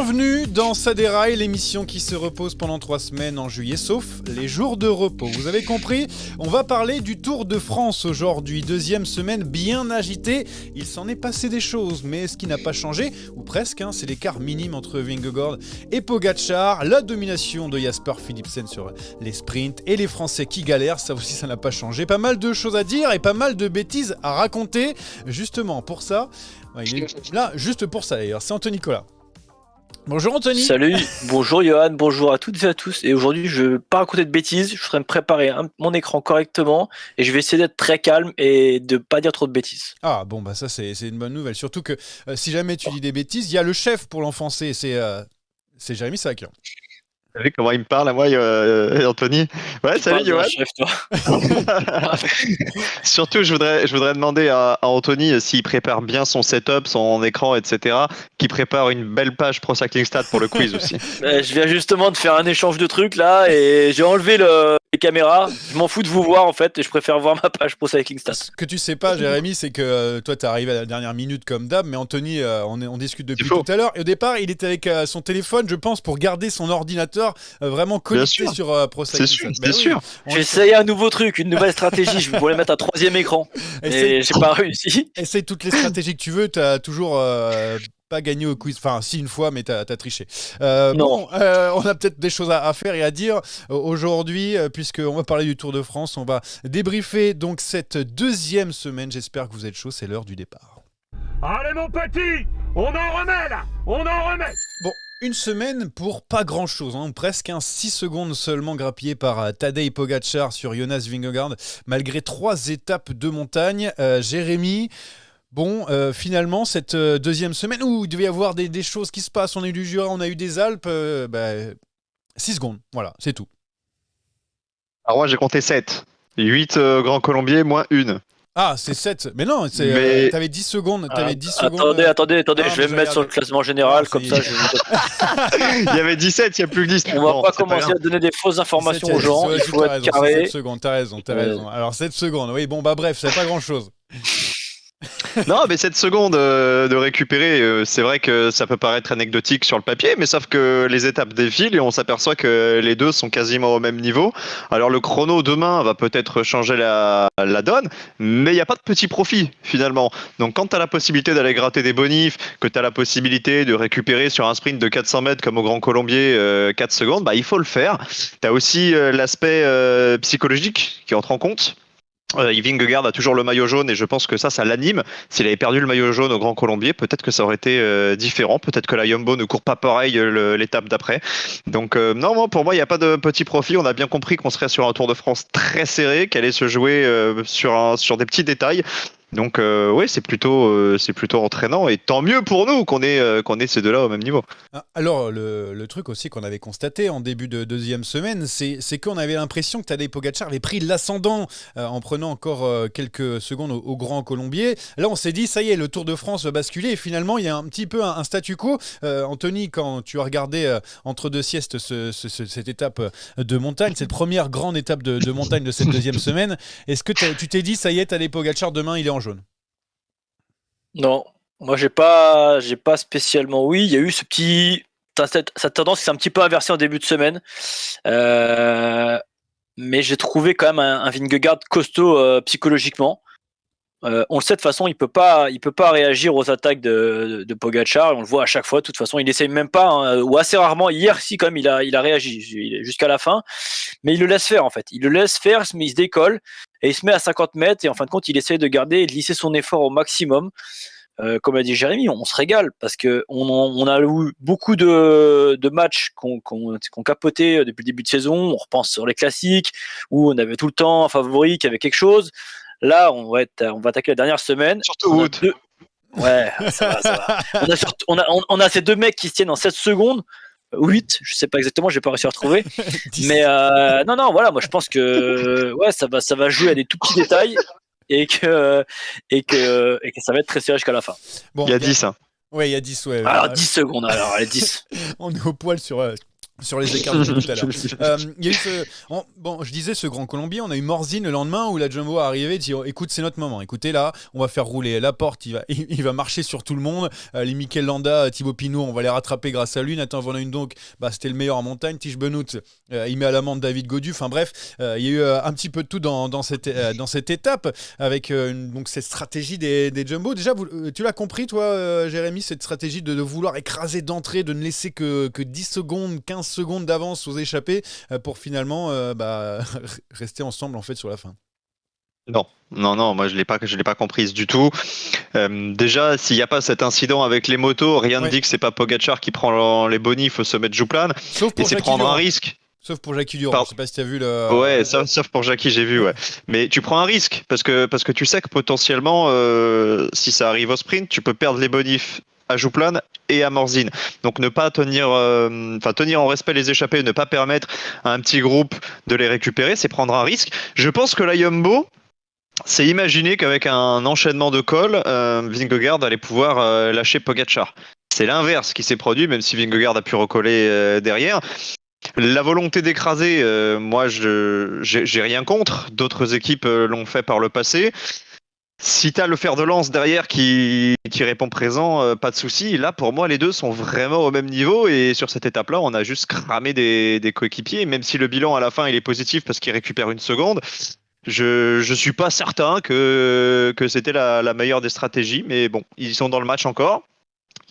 Bienvenue dans Ça déraille, l'émission qui se repose pendant 3 semaines en juillet, sauf les jours de repos. Vous avez compris, on va parler du Tour de France aujourd'hui, deuxième semaine bien agitée. Il s'en est passé des choses, mais ce qui n'a pas changé, ou presque, c'est l'écart minime entre Vingegaard et Pogačar, la domination de Jasper Philipsen sur les sprints et les Français qui galèrent, ça aussi ça n'a pas changé. Pas mal de choses à dire et pas mal de bêtises à raconter. Justement, pour ça, il est là, juste pour ça d'ailleurs, c'est Anthony Collat. Bonjour Anthony. Salut, bonjour Johan, bonjour à toutes et à tous. Et aujourd'hui, je ne vais pas raconter de bêtises, je serai me préparer mon écran correctement et je vais essayer d'être très calme et de pas dire trop de bêtises. Ah bon, bah ça c'est une bonne nouvelle. Surtout que si jamais tu dis des bêtises, il y a le chef pour l'enfoncer, c'est Jérémy Sakian. Vous savez comment il me parle à moi, Anthony? Ouais, salut Johan. Chef, toi. Surtout, je voudrais demander à Anthony s'il prépare bien son setup, son écran, etc. Qu'il prépare une belle page Pro Cycling Stats pour le quiz aussi. Je viens justement de faire un échange de trucs là et j'ai enlevé les caméras. Je m'en fous de vous voir en fait et je préfère voir ma page Pro Cycling Stats. Ce que tu sais pas, Jérémy, c'est que toi t'es arrivé à la dernière minute comme d'hab, mais Anthony, on discute depuis tout à l'heure. Et au départ, il était avec son téléphone, je pense, pour garder son ordinateur vraiment connecté sur Pro Cycling Stats. C'est sûr. J'ai essayé un nouveau truc, une nouvelle stratégie. Je voulais mettre un troisième écran et j'ai pas réussi. Essaye toutes les stratégies que tu veux, t'as toujours pas gagné au quiz, enfin si une fois, mais t'as triché. Non. On a peut-être des choses à faire et à dire aujourd'hui, puisqu'on va parler du Tour de France, on va débriefer donc cette deuxième semaine, j'espère que vous êtes chaud, c'est l'heure du départ. Allez mon petit, on en remet là, on en remet. Bon, une semaine pour pas grand-chose, presque 6 secondes seulement grappillées par Tadej Pogačar sur Jonas Vingegaard, malgré 3 étapes de montagne. Jérémy, bon, finalement, cette deuxième semaine où il devait y avoir des choses qui se passent, on a eu du Jura, on a eu des Alpes, 6 secondes, voilà, c'est tout. Alors moi, j'ai compté 7. 8 Grands Colombiers, moins 1. Ah, c'est 7. Mais non, t'avais 10 secondes. Attendez, je vais me mettre sur le classement général, comme ça. Il y avait 17, il n'y a plus que 10. On va pas commencer à donner des fausses informations aux gens, il faut être carré. 7 secondes, t'as raison. Alors 7 secondes, oui, bon, bref, c'est pas grand-chose. Non, mais 7 secondes de récupérer, c'est vrai que ça peut paraître anecdotique sur le papier, mais sauf que les étapes défilent et on s'aperçoit que les deux sont quasiment au même niveau. Alors le chrono demain va peut-être changer la donne, mais il n'y a pas de petit profit finalement. Donc quand tu as la possibilité d'aller gratter des bonifs, que tu as la possibilité de récupérer sur un sprint de 400 mètres comme au Grand Colombier 4 secondes, il faut le faire. Tu as aussi l'aspect psychologique qui entre en compte. Vingegaard a toujours le maillot jaune et je pense que ça l'anime. S'il avait perdu le maillot jaune au Grand Colombier, peut-être que ça aurait été différent. Peut-être que la Jumbo ne court pas pareil l'étape d'après. Donc non, pour moi, il n'y a pas de petit profit. On a bien compris qu'on serait sur un Tour de France très serré, qu'elle allait se jouer sur des petits détails. Donc oui, c'est plutôt entraînant et tant mieux pour nous qu'on ait ces deux-là au même niveau. Alors le truc aussi qu'on avait constaté en début de deuxième semaine, c'est qu'on avait l'impression que Tadej Pogačar avait pris l'ascendant en prenant encore quelques secondes au Grand Colombier. Là on s'est dit ça y est, le Tour de France va basculer et finalement il y a un petit peu un statu quo. Anthony, quand tu as regardé entre deux siestes cette étape de montagne, cette première grande étape de montagne de cette deuxième semaine, est-ce que tu t'es dit ça y est, Tadej Pogačar demain il est en jaune? Non, moi j'ai pas spécialement. Oui, il y a eu cette tendance qui s'est un petit peu inversée en début de semaine, mais j'ai trouvé quand même un Vingegaard costaud psychologiquement. On le sait de toute façon, il peut pas réagir aux attaques de Pogačar. On le voit à chaque fois. De toute façon, il essaye même pas, ou assez rarement. Hier, si quand même, il a réagi jusqu'à la fin, mais il le laisse faire en fait. Il le laisse faire, mais il se décolle et il se met à 50 mètres et en fin de compte, il essaye de garder et de lisser son effort au maximum. Comme a dit Jérémy, on se régale parce que on a eu beaucoup de matchs qu'on capoté depuis le début de saison. On repense sur les classiques où on avait tout le temps un favori qui avait quelque chose. Là, on va attaquer la dernière semaine. Surtout Wood. Ouais, ça va. On a ces deux mecs qui se tiennent en 7 secondes. 8, je sais pas exactement, j'ai pas réussi à retrouver. Mais non, voilà, moi je pense que ça va jouer à des tout petits détails et que ça va être très serré jusqu'à la fin. Bon, il y a 10. Ouais, il y a 10, ouais. Alors 10 secondes, alors allez 10. On est au poil sur sur les écarts de tout à l'heure. Il y a eu bon, je disais ce grand Colombien, on a eu Morzine le lendemain où la Jumbo est arrivée, dit écoute, c'est notre moment. Écoutez là, on va faire rouler la porte, il va marcher sur tout le monde. Les Mikel Landa, Thibaut Pinot, on va les rattraper grâce à lui. Nathan Van Hooydonk, c'était le meilleur en montagne. Tige Benoît, il met à l'amende David Gaudu. Enfin bref, il y a eu un petit peu de tout dans cette étape avec donc cette stratégie des Jumbo. Déjà, tu l'as compris toi, Jérémy, cette stratégie de vouloir écraser d'entrée, de ne laisser que 10 secondes, 15 secondes d'avance aux échappés pour finalement rester ensemble en fait sur la fin. Non, moi je l'ai pas comprise du tout. Déjà, s'il n'y a pas cet incident avec les motos, rien ne dit que c'est pas Pogačar qui prend les bonifs au sommet de Jouplan. Sauf pour et c'est Jackie prendre Durand. un risque. Sauf pour Jackie Durand. Je sais pas si tu as vu le. Ouais, sauf pour Jackie, j'ai vu, ouais. Mais tu prends un risque parce que tu sais que potentiellement, si ça arrive au sprint, tu peux perdre les bonifs à Jouplan et à Morzine. Donc ne pas tenir en respect les échappés, ne pas permettre à un petit groupe de les récupérer, c'est prendre un risque. Je pense que la Jumbo s'est imaginé qu'avec un enchaînement de cols, Vingegaard allait pouvoir lâcher Pogačar. C'est l'inverse qui s'est produit, même si Vingegaard a pu recoller derrière. La volonté d'écraser, moi j'ai rien contre. D'autres équipes l'ont fait par le passé. Si t'as le fer de lance derrière qui répond présent, pas de souci. Là, pour moi, les deux sont vraiment au même niveau. Et sur cette étape-là, on a juste cramé des coéquipiers. Même si le bilan à la fin il est positif parce qu'il récupère une seconde, je suis pas certain que c'était la meilleure des stratégies. Mais bon, ils sont dans le match encore.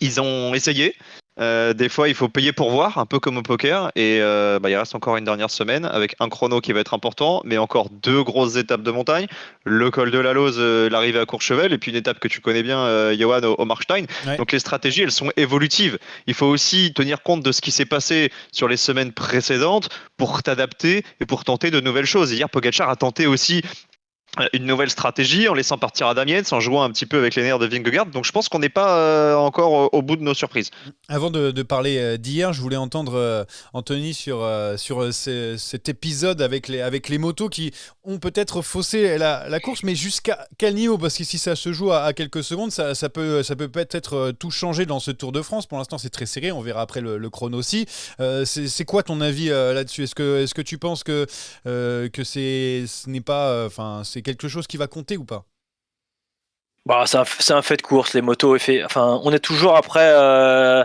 Ils ont essayé. Des fois, il faut payer pour voir, un peu comme au poker. Et il reste encore une dernière semaine avec un chrono qui va être important, mais encore 2 grosses étapes de montagne. Le col de la Lose, l'arrivée à Courchevel, et puis une étape que tu connais bien, Johan, au Markstein. Ouais. Donc les stratégies, elles sont évolutives. Il faut aussi tenir compte de ce qui s'est passé sur les semaines précédentes pour t'adapter et pour tenter de nouvelles choses. Hier, Pogačar a tenté aussi une nouvelle stratégie en laissant partir Adamiens, en jouant un petit peu avec les nerfs de Vingegaard. Donc je pense qu'on n'est pas encore au bout de nos surprises. Avant de parler d'hier, je voulais entendre Anthony sur cet épisode avec les motos qui ont peut-être faussé la course, mais jusqu'à quel niveau? Parce que si ça se joue à quelques secondes, ça peut peut-être tout changer dans ce Tour de France. Pour l'instant, c'est très serré. On verra après le chrono aussi. C'est quoi ton avis là-dessus? Est-ce que tu penses que ce n'est pas, c'est quelque chose qui va compter ou pas? C'est un fait de course, les motos. On est toujours après.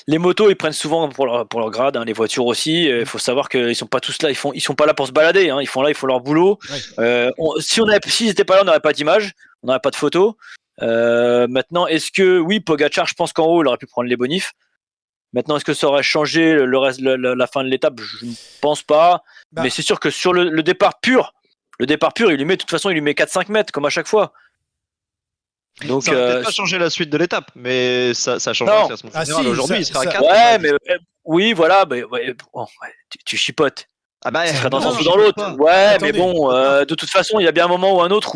Les motos, ils prennent souvent pour leur grade, hein, les voitures aussi. Il faut savoir qu'ils sont pas tous là. Ils sont pas là pour se balader. Hein, ils font leur boulot. Ouais. S'ils n'étaient pas là, on n'aurait pas d'image, on n'aurait pas de photos. Maintenant, est-ce que oui, Pogačar, je pense qu'en haut, il aurait pu prendre les bonifs. Maintenant, est-ce que ça aurait changé le reste, la fin de l'étape? Je ne pense pas. Mais c'est sûr que sur le départ pur, il lui met, de toute façon, 4-5 mètres, comme à chaque fois. Donc, ça va peut-être pas changer la suite de l'étape, mais ça change le classement général. Aujourd'hui, il sera à 4. Ouais, mais oui, voilà. Tu chipotes. Ah bah, ça serait dans un sens ou dans l'autre. Ouais, attendez, mais bon, de toute façon, il y a bien un moment ou un autre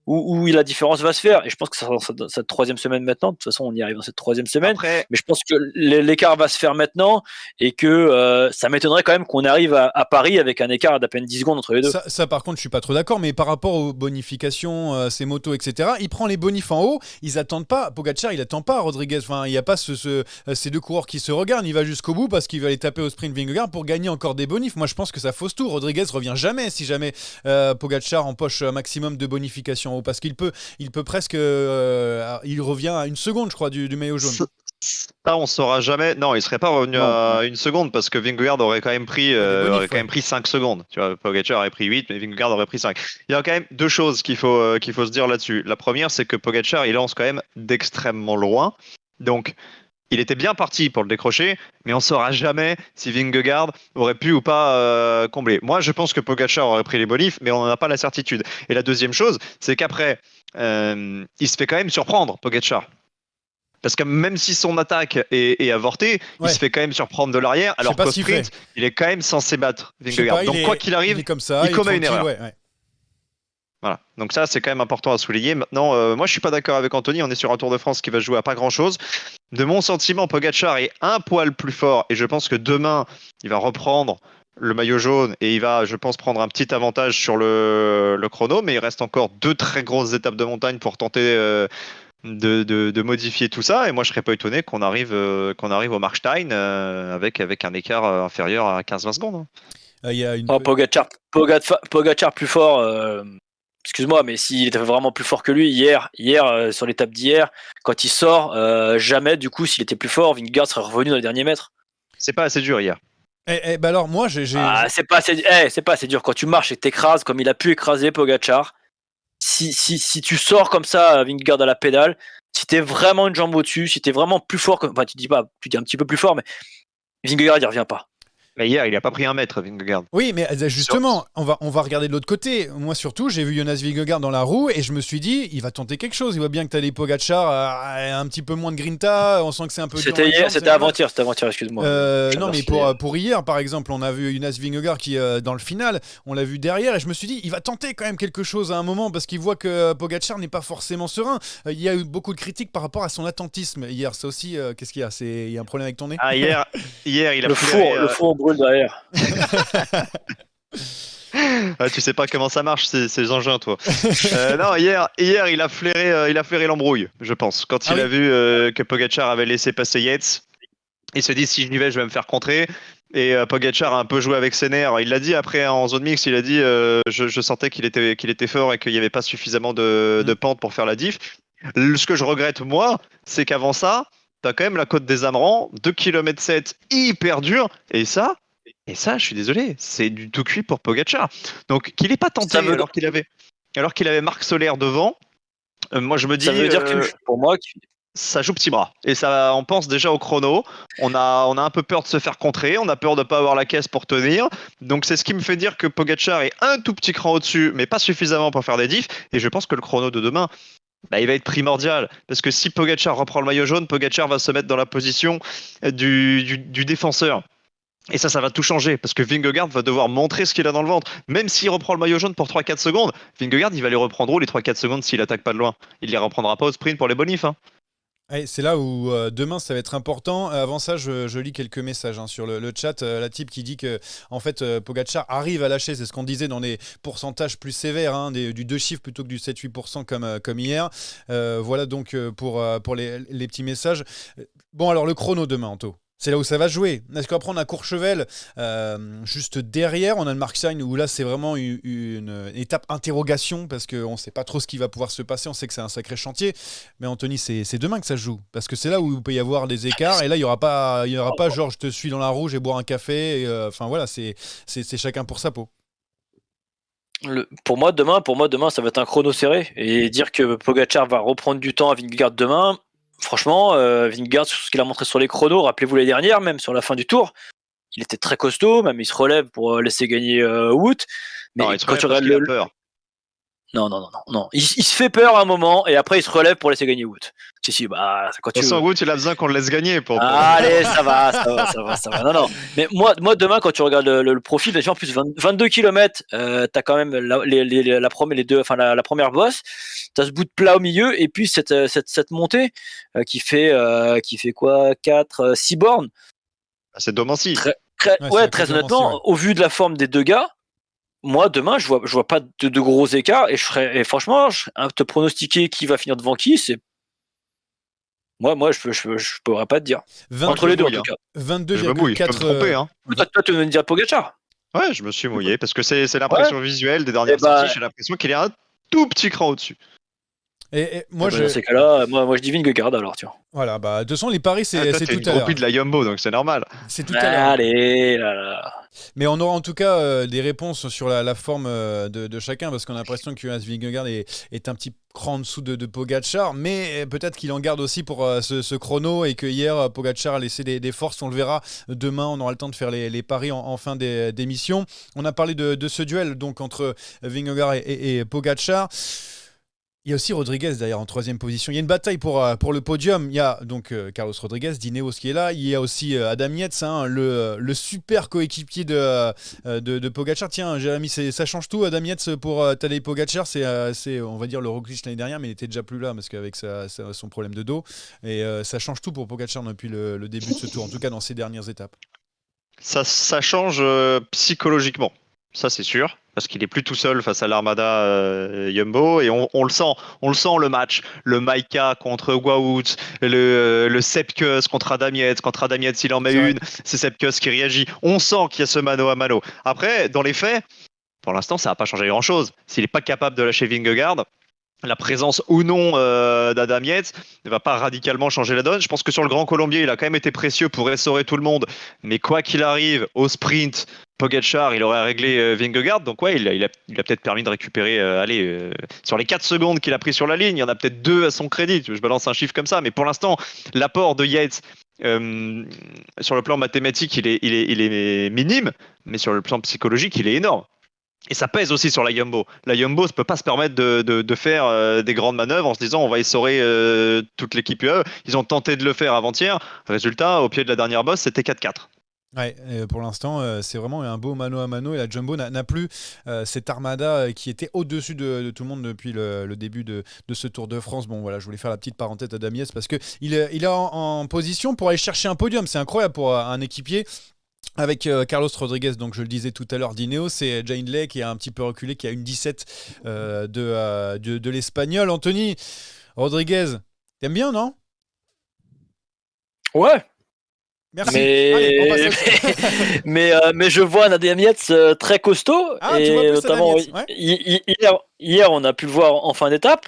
où la différence va se faire. Et je pense que ça sera dans cette 3e semaine maintenant. De toute façon, on y arrive dans cette 3e semaine. Après... Mais je pense que l'écart va se faire maintenant et que ça m'étonnerait quand même qu'on arrive à Paris avec un écart d'à peine 10 secondes entre les deux. Ça par contre, je suis pas trop d'accord. Mais par rapport aux bonifications, ces motos, etc., il prend les bonifs en haut. Ils attendent pas. Pogačar, il attend pas Rodriguez. Enfin, il n'y a pas ces deux coureurs qui se regardent. Il va jusqu'au bout parce qu'il va aller taper au sprint Vingegaard pour gagner encore des bonifs. Moi, je pense que ça fausse tout. Rodriguez revient jamais si jamais Pogačar empoche un maximum de bonifications. Parce qu'il peut presque il revient à 1 seconde, je crois, du maillot jaune. Ça, on saura jamais. Non, il serait pas revenu à 1 seconde parce que Vingegaard aurait quand même pris 5 secondes. Tu vois, Pogačar aurait pris 8, mais Vingegaard aurait pris 5. Il y a quand même 2 choses qu'il faut se dire là-dessus. La première, c'est que Pogačar, il lance quand même d'extrêmement loin. Donc, il était bien parti pour le décrocher, mais on ne saura jamais si Vingegaard aurait pu ou pas combler. Moi, je pense que Pogačar aurait pris les bonifs, mais on n'en a pas la certitude. Et la deuxième chose, c'est qu'après, il se fait quand même surprendre, Pogačar. Parce que même si son attaque est avortée, il se fait quand même surprendre de l'arrière, alors qu'au sprint, il est quand même censé battre Vingegaard. Donc quoi qu'il arrive, il commet une erreur. Ouais. Voilà, donc ça c'est quand même important à souligner. Maintenant, moi je suis pas d'accord avec Anthony, on est sur un Tour de France qui va jouer à pas grand chose. De mon sentiment, Pogačar est un poil plus fort et je pense que demain il va reprendre le maillot jaune et il va, je pense, prendre un petit avantage sur le chrono, mais il reste encore 2 très grosses étapes de montagne pour tenter de modifier tout ça. Et moi, je serais pas étonné qu'on arrive au Markstein avec un écart inférieur à 15-20 secondes. Hein. Il y a une... Pogacar plus fort. Excuse-moi, mais s'il était vraiment plus fort que lui hier sur l'étape d'hier, quand il sort, jamais du coup s'il était plus fort, Vingegaard serait revenu dans les derniers mètres. C'est pas assez dur hier. Bah alors moi c'est pas assez dur quand tu marches et t'écrases comme il a pu écraser Pogacar. Si tu sors comme ça, Vingegaard à la pédale, si t'es vraiment une jambe au-dessus, si t'es vraiment plus fort, enfin tu dis un petit peu plus fort, mais Vingegaard il revient pas. Mais hier, il a pas pris un mètre, Vingegaard. Oui, mais justement, on va regarder de l'autre côté. Moi, surtout, j'ai vu Jonas Vingegaard dans la roue et je me suis dit, il va tenter quelque chose. Il voit bien que t'as les Pogacar, un petit peu moins de grinta. On sent que c'est un peu. C'était hier, c'était avant-hier, excuse-moi. Non, mais pour hier, par exemple, on a vu Jonas Vingegaard qui, dans le final, on l'a vu derrière et je me suis dit, il va tenter quand même quelque chose à un moment parce qu'il voit que Pogacar n'est pas forcément serein. Il y a eu beaucoup de critiques par rapport à son attentisme hier. Ça aussi, qu'est-ce qu'il y a Il y a un problème avec ton nez hier, il a le four brûle derrière. Tu sais pas comment ça marche ces engins, toi. Non, hier, il a flairé l'embrouille, je pense. Quand il a vu que Pogacar avait laissé passer Yates, il se dit si je n'y vais, je vais me faire contrer. Et Pogacar a un peu joué avec ses nerfs. Il l'a dit après en zone mixte, il a dit je sentais qu'il était fort et qu'il n'y avait pas suffisamment de pente pour faire la diff. Ce que je regrette, moi, c'est qu'avant ça, t'as quand même la côte des Amerans, 2,7 km hyper dur, et ça, je suis désolé, c'est du tout cuit pour Pogacar. Donc qu'il n'ait pas tenté alors qu'il avait Marc Soler devant, moi je me dis. Ça veut dire que pour moi, ça joue petit bras. Et ça, on pense déjà au chrono. On a un peu peur de se faire contrer, on a peur de ne pas avoir la caisse pour tenir. Donc c'est ce qui me fait dire que Pogacar est un tout petit cran au-dessus, mais pas suffisamment pour faire des diffs. Et je pense que le chrono de demain, il va être primordial, parce que si Pogacar reprend le maillot jaune, Pogacar va se mettre dans la position du défenseur. Et ça va tout changer, parce que Vingegaard va devoir montrer ce qu'il a dans le ventre. Même s'il reprend le maillot jaune pour 3-4 secondes, Vingegaard, il va les reprendre où les 3-4 secondes s'il attaque pas de loin? Il les reprendra pas au sprint pour les bonifs. Hein. C'est là où demain ça va être important. Avant ça, je lis quelques messages sur le chat. La type qui dit que en fait Pogacar arrive à lâcher, c'est ce qu'on disait dans les pourcentages plus sévères, du 2 chiffres plutôt que du 7-8% comme hier. Voilà donc pour les petits messages. Bon alors le chrono demain, Anto. C'est là où ça va jouer. Est-ce qu'après on a Courchevel juste derrière, on a le Markstein où là c'est vraiment une étape interrogation parce qu'on ne sait pas trop ce qui va pouvoir se passer, on sait que c'est un sacré chantier, mais Anthony c'est demain que ça se joue parce que c'est là où il peut y avoir des écarts et là il n'y aura pas genre je te suis dans la roue, je vais boire un café, enfin voilà, c'est chacun pour sa peau. Pour moi demain ça va être un chrono serré et dire que Pogacar va reprendre du temps à Vingegaard demain. Franchement, Vingegaard, sur ce qu'il a montré sur les chronos, rappelez-vous les dernières, même sur la fin du tour, il était très costaud, même il se relève pour laisser gagner Wout. Mais non, quand tu regardes il a peur. Non. Il se fait peur à un moment et après il se relève pour laisser gagner Wout. Si, bah, quand tu veux. Wout, il a besoin qu'on le laisse gagner. Allez, ça va. Non. Mais moi, demain, quand tu regardes le profil, déjà en plus 22 km, t'as quand même la première bosse, t'as ce bout de plat au milieu et puis cette montée qui fait quoi, 6 bornes. C'est Domancy. Très honnêtement, au vu de la forme des deux gars. Moi, demain, je vois pas de gros écarts et franchement, te pronostiquer qui va finir devant qui, c'est. Moi, je pourrais pas te dire. Entre les deux, en tout cas. 22,4. Toi, tu veux me dire Pogacar? Ouais, je me suis mouillé parce que c'est l'impression visuelle des dernières sorties. J'ai l'impression qu'il est un tout petit cran au-dessus. Et moi, dans ces cas-là, moi je dis Vingegaard alors, tu vois. Voilà, de toute façon, les paris, c'est tout à l'heure. C'est de la Yumbo, donc c'est normal. C'est tout à l'heure. Allez, là. Mais on aura en tout cas des réponses sur la forme de chacun, parce qu'on a l'impression que Jonas Vingegaard est un petit cran en dessous de Pogacar, mais peut-être qu'il en garde aussi pour ce chrono, et que hier, Pogacar a laissé des forces, on le verra demain, on aura le temps de faire les paris en fin d'émission. On a parlé de ce duel donc entre Vingegaard et Pogacar. Il y a aussi Rodriguez d'ailleurs en 3e position. Il y a une bataille pour le podium. Il y a donc Carlos Rodriguez, d'Ineos qui est là. Il y a aussi Adam Yates, le super coéquipier de Pogacar. Tiens, Jérémy, ça change tout, Adam Yates pour Tadej Pogacar. C'est, on va dire, le Roglic l'année dernière, mais il était déjà plus là parce qu'avec son problème de dos. Et ça change tout pour Pogacar depuis le début de ce tour, en tout cas dans ces dernières étapes. Ça change psychologiquement. Ça, c'est sûr, parce qu'il est plus tout seul face à l'armada Jumbo, et on le sent le match. Le Maïka contre Wout, le Sepkus contre Adam Yates. Contre Adam Yates, il en met C'est vrai. une, c'est Sepkus qui réagit. On sent qu'il y a ce mano à mano. Après, dans les faits, pour l'instant, ça n'a pas changé grand-chose. S'il n'est pas capable de lâcher Vingegaard, la présence ou non d'Adam Yates ne va pas radicalement changer la donne. Je pense que sur le Grand Colombier, il a quand même été précieux pour essorer tout le monde. Mais quoi qu'il arrive, au sprint, Pogacar, il aurait réglé Vingegaard. Donc ouais, il a peut-être permis de récupérer, sur les 4 secondes qu'il a pris sur la ligne, il y en a peut-être 2 à son crédit. Je balance un chiffre comme ça. Mais pour l'instant, l'apport de Yates, sur le plan mathématique, il est minime. Mais sur le plan psychologique, il est énorme. Et ça pèse aussi sur la Jumbo. La Jumbo ne peut pas se permettre de faire des grandes manœuvres en se disant on va essorer toute l'équipe UAE. Ils ont tenté de le faire avant-hier. Résultat, au pied de la dernière bosse, c'était 4-4. Ouais, pour l'instant, c'est vraiment un beau mano à mano et la Jumbo n'a plus cette armada qui était au-dessus de tout le monde depuis le début de ce Tour de France. Bon, voilà, je voulais faire la petite parenthèse à Damiès parce qu'il est en position pour aller chercher un podium. C'est incroyable pour un équipier. Avec Carlos Rodriguez, donc je le disais tout à l'heure, d'Ineos, c'est Jane Lay qui est un petit peu reculé, qui a une 17 de l'Espagnol. Anthony Rodriguez, t'aimes bien, non? Ouais. Merci. Mais, Allez, on passe mais je vois un Adam Yates très costaud. Ah, tu et vois plus notamment, Adam Yates, ouais. hier, on a pu le voir en fin d'étape.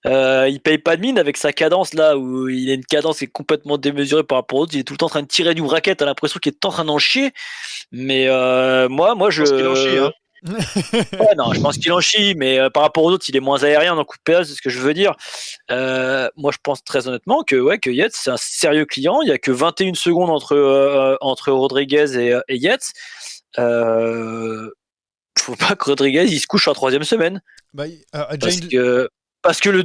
Il paye pas de mine avec sa cadence là où il a une cadence qui est complètement démesurée par rapport aux autres. Il est tout le temps en train de tirer du bracket. T'as l'impression qu'il est en train d'en chier. Mais moi Je pense qu'il en chie, hein. Ouais, non, je pense qu'il en chie, mais par rapport aux autres, il est moins aérien dans le coup de pédale, c'est ce que je veux dire. Moi, je pense très honnêtement que Yates, c'est un sérieux client. Il n'y a que 21 secondes entre Rodriguez et Yates. Faut pas que Rodriguez il se couche en 3e semaine. Bah, Parce que les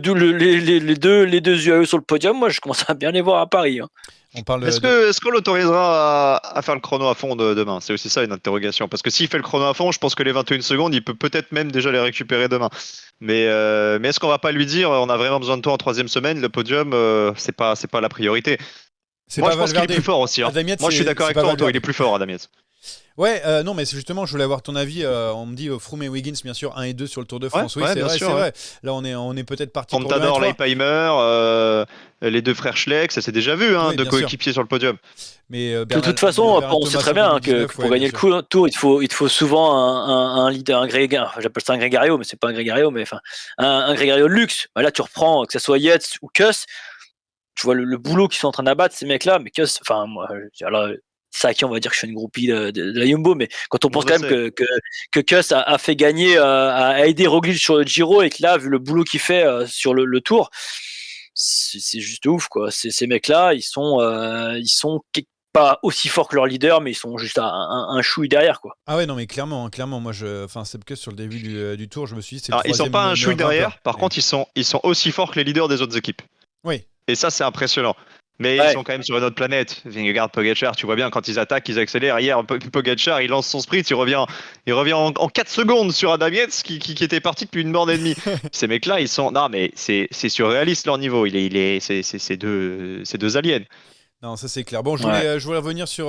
deux UAE sur le podium, moi, je commence à bien les voir à Paris. Hein. on parle Est-ce qu'on l'autorisera à faire le chrono à fond demain? C'est aussi ça une interrogation. Parce que s'il fait le chrono à fond, je pense que les 21 secondes, il peut peut-être même déjà les récupérer demain. Mais est-ce qu'on va pas lui dire on a vraiment besoin de toi en 3e semaine? Le podium, c'est pas la priorité. c'est Moi, pas je pense qu'il est Valverde. plus fort aussi. Hein. Adam Yates, Moi, je suis d'accord c'est avec pas toi, Anto, Valverde. il est plus fort, Adam Yates. Ouais, non, mais c'est justement, je voulais avoir ton avis. On me dit Froome et Wiggins, bien sûr, 1 et 2 sur le Tour de France. Ouais, Oui, ouais, c'est bien vrai, sûr, c'est ouais. vrai. Là, on est peut-être parti pour le 1 et Contador, 3. Leipheimer, les 2 frères Schleck, ça s'est déjà vu, hein, Oui, de bien sûr. coéquipiers sur le podium. Mais De toute façon, Bernal on sait Thomas très en bien que 2019, pour ouais, gagner bien le tour, il te faut souvent un leader, un grégaire. J'appelle ça un grégario, mais c'est pas un grégario, mais enfin un grégario de luxe. Là, tu reprends que ce soit Yates ou Kuss, tu vois le boulot qu'ils sont en train d'abattre ces mecs-là. Mais Kuss, enfin moi, alors, ça qui on va dire que je suis une groupie de la Jumbo, mais quand on pense Je quand même sais. que Kuss a fait gagner, a aidé Roglic sur le Giro et que là, vu le boulot qu'il fait sur le Tour, c'est juste ouf quoi. Ces mecs-là, ils sont pas aussi forts que leur leader, mais ils sont juste un chouille derrière quoi. Ah ouais, non, mais clairement, moi, c'est que sur le début du Tour, je me suis dit, c'est le Alors, ils sont troisième pas un meilleur chouille derrière, grimpeur. par contre, ils sont aussi forts que les leaders des autres équipes. Oui, Et ça, c'est impressionnant. Mais Ouais. ils sont quand même sur une autre planète. Vingegaard, Pogacar, tu vois bien, quand ils attaquent, ils accélèrent. Hier, Pogacar, il lance son sprint, il revient en 4 secondes sur Adam Yates, qui était parti depuis une borne et demie. Ces mecs-là, ils sont... Non, mais c'est surréaliste leur niveau. C'est deux aliens. non, ça c'est clair. Bon, Ouais. je voulais revenir sur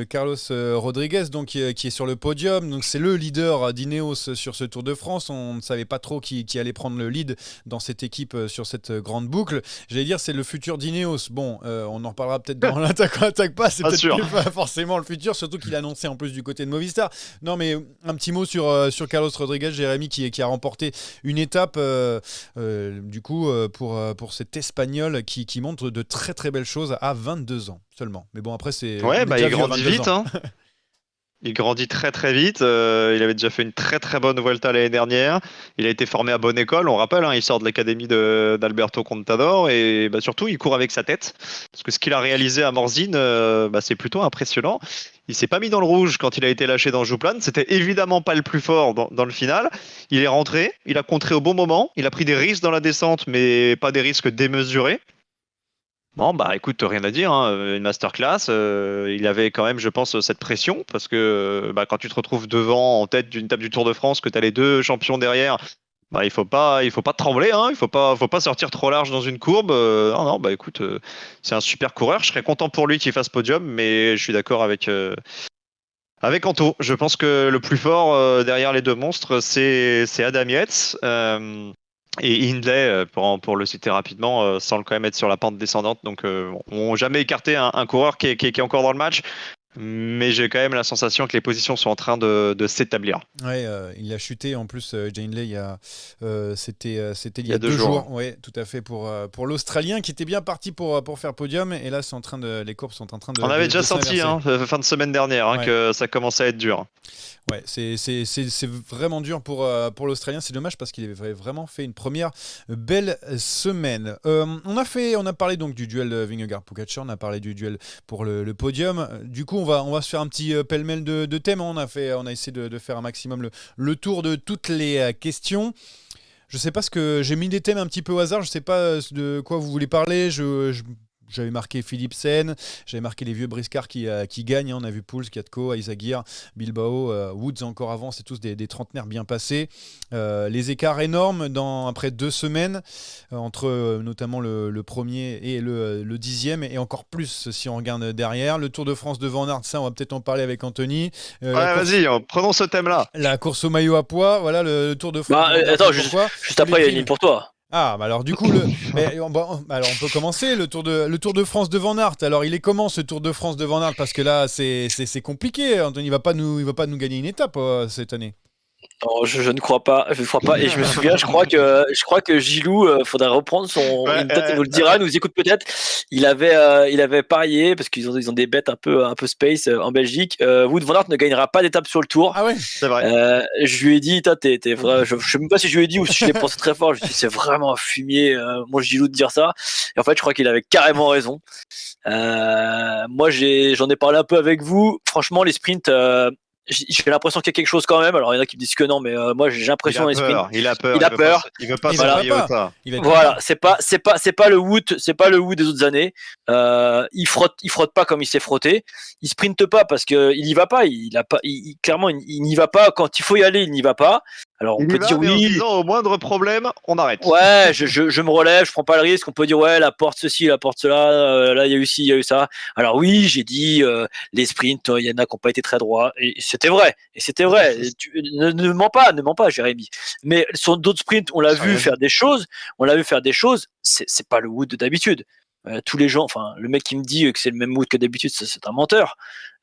Carlos Rodriguez, donc, qui est sur le podium. Donc, c'est le leader d'Ineos sur ce Tour de France. On ne savait pas trop qui allait prendre le lead dans cette équipe sur cette grande boucle. J'allais dire, c'est le futur d'Ineos. Bon, on en reparlera peut-être dans l'attaque ou attaque pas. C'est Pas peut-être sûr. plus pas forcément le futur, surtout qu'il a annoncé en plus du côté de Movistar. Non, mais un petit mot sur Carlos Rodriguez, Jérémy, qui a remporté une étape, du coup, pour cet Espagnol qui montre de très très belles choses à 22 ans seulement. Mais bon, après, c'est. Ouais, on est bah, déjà il vieux à grandit 22 vite. ans. Hein. Il grandit très très vite. Il avait déjà fait une très très bonne Vuelta l'année dernière. Il a été formé à bonne école, on rappelle. Hein, il sort de l'académie d'Alberto Contador et bah, surtout il court avec sa tête. Parce que ce qu'il a réalisé à Morzine, bah, c'est plutôt impressionnant. Il s'est pas mis dans le rouge quand il a été lâché dans Jouplan. C'était évidemment pas le plus fort dans le final. Il est rentré, il a contré au bon moment. Il a pris des risques dans la descente, mais pas des risques démesurés. Bon, bah écoute, rien à dire, hein, une masterclass. Il avait quand même, je pense, cette pression parce que bah, quand tu te retrouves devant, en tête d'une table du Tour de France, que tu as les 2 champions derrière, bah, il faut pas trembler, hein, il faut pas sortir trop large dans une courbe. Non, non, bah écoute, c'est un super coureur. Je serais content pour lui qu'il fasse podium, mais je suis d'accord Avec Anto, je pense que le plus fort derrière les deux monstres, c'est Adam Yates. Et Hindley, pour le citer rapidement, semble quand même être sur la pente descendante. Donc, on n'a jamais écarté un coureur qui est encore dans le match. Mais j'ai quand même la sensation que les positions sont en train de s'établir. Ouais, il a chuté en plus, Jane Lay, c'était il y a 2 jours. Ouais, tout à fait, pour l'Australien qui était bien parti pour faire podium. Et là, les courbes sont en train de. On avait déjà de senti, s'inverser. fin de semaine dernière, Ouais. que ça commençait à être dur. Ouais, c'est vraiment dur pour l'Australien. C'est dommage parce qu'il avait vraiment fait une première belle semaine. On a parlé donc du duel Vingegaard-Pogačar, on a parlé du duel pour le podium. Du coup, on va se faire un petit pêle-mêle de thèmes. On a essayé de faire un maximum le tour de toutes les questions. Je sais pas ce que j'ai mis des thèmes un petit peu au hasard. Je sais pas de quoi vous voulez parler. J'avais marqué Philipsen, j'avais marqué les vieux briscards qui gagnent. On a vu Pouls, Katko, Isagir, Bilbao, Woods encore avant. C'est tous des trentenaires bien passés. Les écarts énormes après 2 semaines entre notamment le premier et le 10e et encore plus si on regarde derrière. Le Tour de France de Van Aert, ça on va peut-être en parler avec Anthony. Vas-y, prenons ce thème-là. La course au maillot à poids, voilà le Tour de France. Attends, juste après, il y a une ligne pour toi. Ah, bah alors du coup, alors on peut commencer le Tour de France de Van Aert. Alors il est comment ce Tour de France de Van Aert? Parce que là, c'est compliqué. Anthony, il va pas nous gagner une étape cette année. Non, je ne crois pas, et je me souviens, je crois que Gilou, faudrait reprendre peut-être il nous le dira, il nous écoute peut-être. Il avait parié parce qu'ils ont des bêtes un peu space en Belgique. Wout van Aert ne gagnera pas d'étape sur le Tour. Ah ouais, c'est vrai. Je lui ai dit, t'es vrai, je sais même pas si je lui ai dit ou si je l'ai pensé très fort. Je lui ai dit, c'est vraiment un fumier, mon Gilou de dire ça. Et en fait, je crois qu'il avait carrément raison. Moi, j'en ai parlé un peu avec vous. Franchement, les sprints. J'ai l'impression qu'il y a quelque chose quand même. Alors il y en a qui me disent que non, mais moi j'ai l'impression dans les sprints. Il a peur. Il veut pas Il se va marier pas. au tas. Voilà, c'est pas le Wood, des autres années. Il frotte pas comme il s'est frotté. Il sprinte pas parce que il y va pas. Clairement, il n'y va pas quand il faut y aller. Il n'y va pas. Alors on peut dire mais en oui. disant, au moindre problème, on arrête. Ouais, je me relève, je prends pas le risque. On peut dire ouais, la porte ceci, la porte cela. Là il y a eu ci, il y a eu ça. Alors oui, j'ai dit les sprints, il y en a qui n'ont pas été très droits. Et c'était vrai. Ne mens pas, Jérémy. Mais sur d'autres sprints, on l'a vu faire des choses. C'est pas le Wood d'habitude. Tous les gens, enfin, le mec qui me dit que c'est le même Wood que d'habitude, c'est un menteur.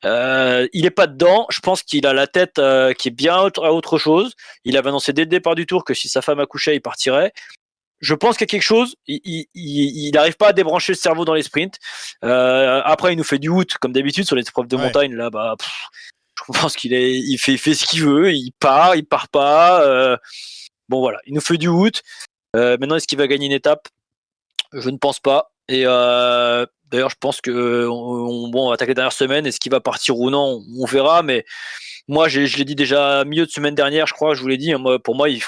Il est pas dedans. Je pense qu'il a la tête qui est bien à autre chose. Il avait annoncé dès le départ du Tour que si sa femme accouchait, il partirait. Je pense qu'il y a quelque chose. Il n'arrive pas à débrancher le cerveau dans les sprints. Après, il nous fait du Wood comme d'habitude sur les épreuves de montagne. Là, je pense qu'il fait ce qu'il veut. Il part pas. Bon voilà, il nous fait du Wood. Maintenant, est-ce qu'il va gagner une étape? Je ne pense pas. Et d'ailleurs, je pense que on va attaquer les dernières semaines. Est-ce qu'il va partir ou non? On verra. Mais moi, je l'ai dit déjà milieu de semaine dernière, je crois. Je vous l'ai dit. Pour moi, il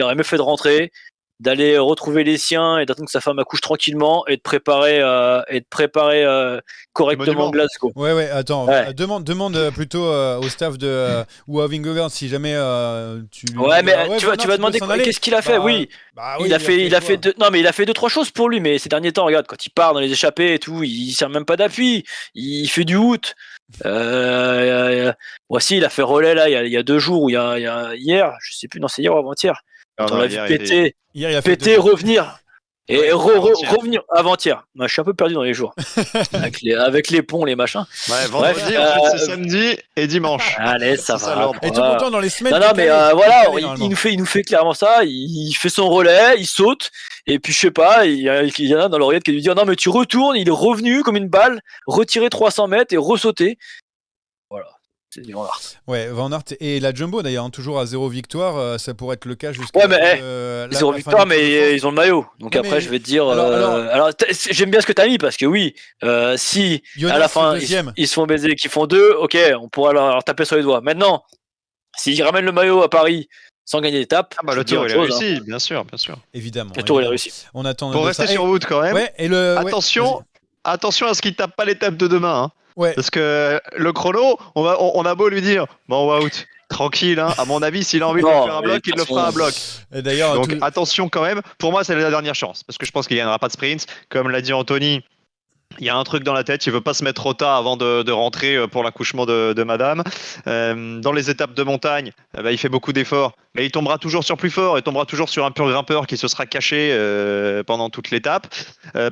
aurait mieux fait de rentrer, d'aller retrouver les siens et d'attendre que sa femme accouche tranquillement et de préparer correctement Glasgow. Ouais, attends, Ouais. demande plutôt au staff ou à Vingegaard si jamais tu lui Ouais, dis, mais tu vas demander qu'est-ce qu'il a fait. Oui. Oui, il a fait 2-3 choses pour lui, mais ces derniers temps, regarde, quand il part dans les échappées et tout, il sert même pas d'appui, il fait du Wood. Voici, il a fait relais là, il y a 2 jours ou hier, je sais plus, non, c'est hier ou avant-hier. On l'a vu péter, revenir. Et revenir avant-hier. Moi, je suis un peu perdu dans les jours. avec les ponts, les machins. Ouais, vendredi, en fait, c'est samedi et dimanche. Allez, ça va. Et tout pourtant dans les semaines. Non, mais voilà, il nous fait clairement ça. Il fait son relais, il saute. Et puis, je sais pas, il y en a dans l'oreillette qui lui dit non, mais tu retournes. Il est revenu comme une balle, retiré 300 mètres et ressauté. Voilà. C'est Van Aert. Ouais, Van Aert et la Jumbo d'ailleurs, toujours à 0 victoire, ça pourrait être le cas jusqu'à. Ouais, mais 0 victoire, mais ils ont le maillot. Donc ouais, après, je vais te dire. Alors j'aime bien ce que tu as mis parce que oui, si Jonas, à la fin ils se font baiser, qu'ils font 2, ok, on pourra leur taper sur les doigts. Maintenant, s'ils ramènent le maillot à Paris sans gagner d'étape, le tour il est réussi, bien sûr. Évidemment. Le tour il est réussi. On attend. Pour rester sur Wood quand même. Ouais, attention à ce qu'il tape pas l'étape de demain. Hein. Ouais. Parce que le chrono, on a beau lui dire, bon Wout, tranquille, hein. À mon avis, s'il a envie de faire un bloc, il le fera un bloc. Et d'ailleurs, donc attention quand même. Pour moi, c'est la dernière chance, parce que je pense qu'il n'y en aura pas de sprint. Comme l'a dit Anthony, Il y a un truc dans la tête, il veut pas se mettre trop tard avant de rentrer pour l'accouchement de madame. Dans les étapes de montagne, il fait beaucoup d'efforts, mais il tombera toujours sur plus fort, il tombera toujours sur un pur grimpeur qui se sera caché pendant toute l'étape.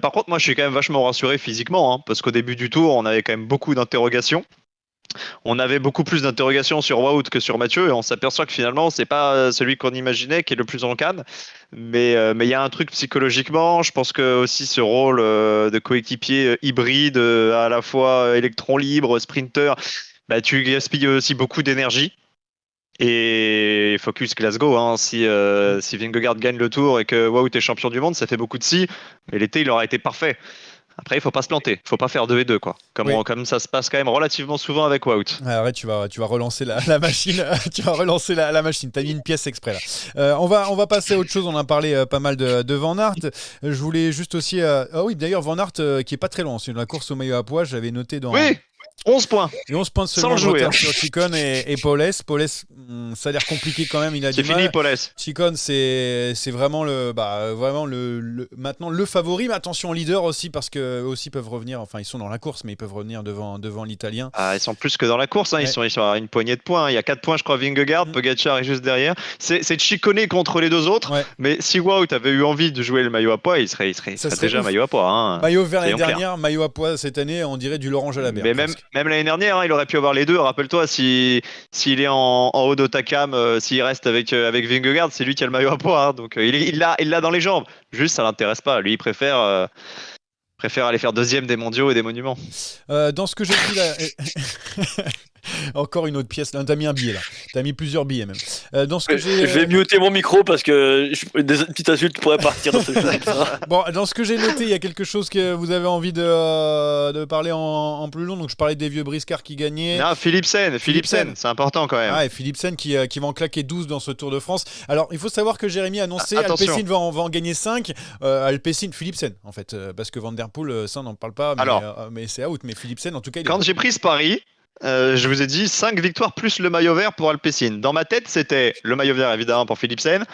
Par contre, moi je suis quand même vachement rassuré physiquement, hein, parce qu'au début du tour, on avait quand même beaucoup d'interrogations. On avait beaucoup plus d'interrogations sur Wout que sur Mathieu et on s'aperçoit que finalement c'est pas celui qu'on imaginait qui est le plus en canne, mais il y a un truc psychologiquement. Je pense que aussi ce rôle de coéquipier hybride, à la fois électron libre, sprinter, tu gaspilles aussi beaucoup d'énergie. Et focus Glasgow, hein. Si Vingegaard gagne le tour et que Wout est champion du monde, ça fait beaucoup de si, mais l'été il aura été parfait. Après, il faut pas se planter, il faut pas faire 2 et 2 quoi. Comme ça se passe quand même relativement souvent avec Wout. Arrête, tu vas relancer la machine. Tu vas relancer la machine. T'as mis une pièce exprès là. On va passer à autre chose. On a parlé pas mal de Van Aert. Je voulais juste aussi. Ah oui, d'ailleurs Van Aert qui est pas très loin. C'est la course au maillot à pois. J'avais noté dans. Oui. 11 points. Et 11 points seulement Sans le jouer, sur Chicone et Paulès. Paulès, ça a l'air compliqué quand même. Il a du mal. C'est fini, Paulès. Chicone, c'est vraiment maintenant le favori. Mais attention, leader aussi parce que eux aussi peuvent revenir. Enfin, ils sont dans la course, mais ils peuvent revenir devant l'Italien. Ils sont plus que dans la course. Hein. Ils sont à une poignée de points. Il y a 4 points, je crois. Vingegaard, Pogacar est juste derrière. C'est Chicone contre les deux autres. Ouais. Mais si Wout avait eu envie de jouer le maillot à pois, il serait déjà maillot à pois. Hein. Maillot vert l'année dernière, maillot à pois cette année. On dirait du Laurent Jalabert. Mais même l'année dernière, hein, il aurait pu avoir les deux. Rappelle-toi, s'il est en haut d'Otakam, s'il reste avec Vingegaard, c'est lui qui a le maillot à pois. Hein, donc il l'a dans les jambes. Juste, ça l'intéresse pas. Lui, il préfère aller faire deuxième des mondiaux et des monuments. Dans ce que j'ai dit là. Encore une autre pièce. T'as mis un billet là. T'as mis plusieurs billets même. Dans ce que j'ai. Je vais muter mon micro parce que des petites insultes pourraient partir dans ce jeu. Bon, dans ce que j'ai noté, il y a quelque chose que vous avez envie de parler en plus long. Donc je parlais des vieux briscards qui gagnaient. Non, Philipsen, c'est important quand même. Ah, et Philipsen qui va en claquer 12 dans ce Tour de France. Alors il faut savoir que Jérémy a annoncé Alpecin va en gagner 5. Alpecin, Philipsen en fait, parce que Van Der Poel, ça on n'en parle pas. Mais c'est out. Mais Philipsen, en tout cas. Quand j'ai pris ce pari. Je vous ai dit 5 victoires plus le maillot vert pour Alpecin. Dans ma tête, c'était le maillot vert évidemment pour Philipsen.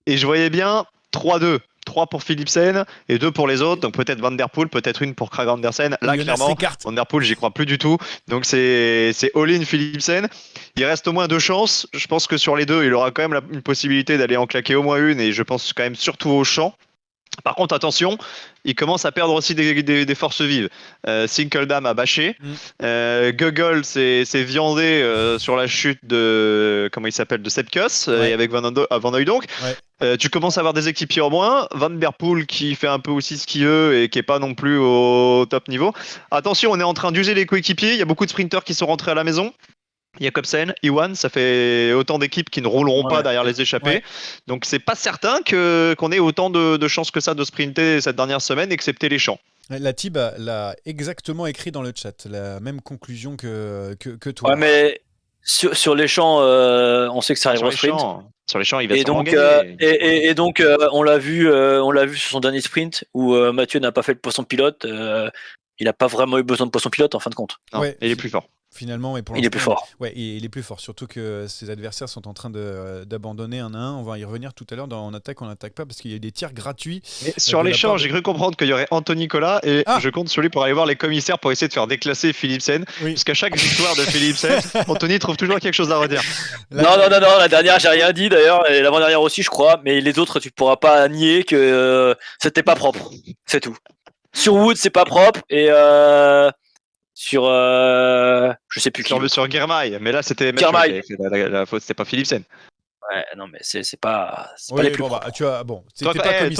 Et je voyais bien 3-2. 3 pour Philipsen et 2 pour les autres. Donc peut-être Van Der Poel, peut-être une pour Krag Andersen. Là, clairement, Van Der Poel, j'y crois plus du tout. Donc c'est all-in Philipsen. Il reste au moins 2 chances. Je pense que sur les deux, il aura quand même une possibilité d'aller en claquer au moins une. Et je pense quand même surtout au champ. Par contre, attention, il commence à perdre aussi des forces vives. Sinkeldam a bâché. Guggle s'est viandé sur la chute de Sepp Kuss et avec Van Hooydonk. Tu commences à avoir des équipiers en moins. Van Der Poel qui fait un peu aussi ce qu'il veut et qui n'est pas non plus au top niveau. Attention, on est en train d'user les coéquipiers. Il y a beaucoup de sprinters qui sont rentrés à la maison. Jacobsen, Iwan, ça fait autant d'équipes qui ne rouleront pas derrière les échappées. Donc c'est pas certain qu'on ait autant de chances que ça de sprinter cette dernière semaine, excepté les champs. La Tib l'a exactement écrit dans le chat, la même conclusion que toi. Ouais, mais sur les champs, on sait que ça arrive au sprint. Sur les champs, il va sûrement gagner. Et donc, on l'a vu sur son dernier sprint où Mathieu n'a pas fait le poisson pilote. Il n'a pas vraiment eu besoin de poisson pilote en fin de compte. Non, il est plus fort. Finalement, il est plus fort. Ouais, il est plus fort. Surtout que ses adversaires sont en train d'abandonner un à un. On va y revenir tout à l'heure. On attaque pas parce qu'il y a des tirs gratuits. Et sur les champs, j'ai cru comprendre qu'il y aurait Anthony Nicolas et je compte sur lui pour aller voir les commissaires pour essayer de faire déclasser Philipsen. Oui. Parce qu'à chaque victoire de Philipsen, Anthony trouve toujours quelque chose à redire. Non. La dernière, j'ai rien dit d'ailleurs. Et l'avant-dernière aussi, je crois. Mais les autres, tu pourras pas nier que c'était pas propre. C'est tout. Sur Wood, c'est pas propre. Et. Sur je sais plus qui. Sur Girmay, mais là c'était Girmay. La faute, c'était pas Philipsen. Ouais, non mais c'est pas les plus propres. Toi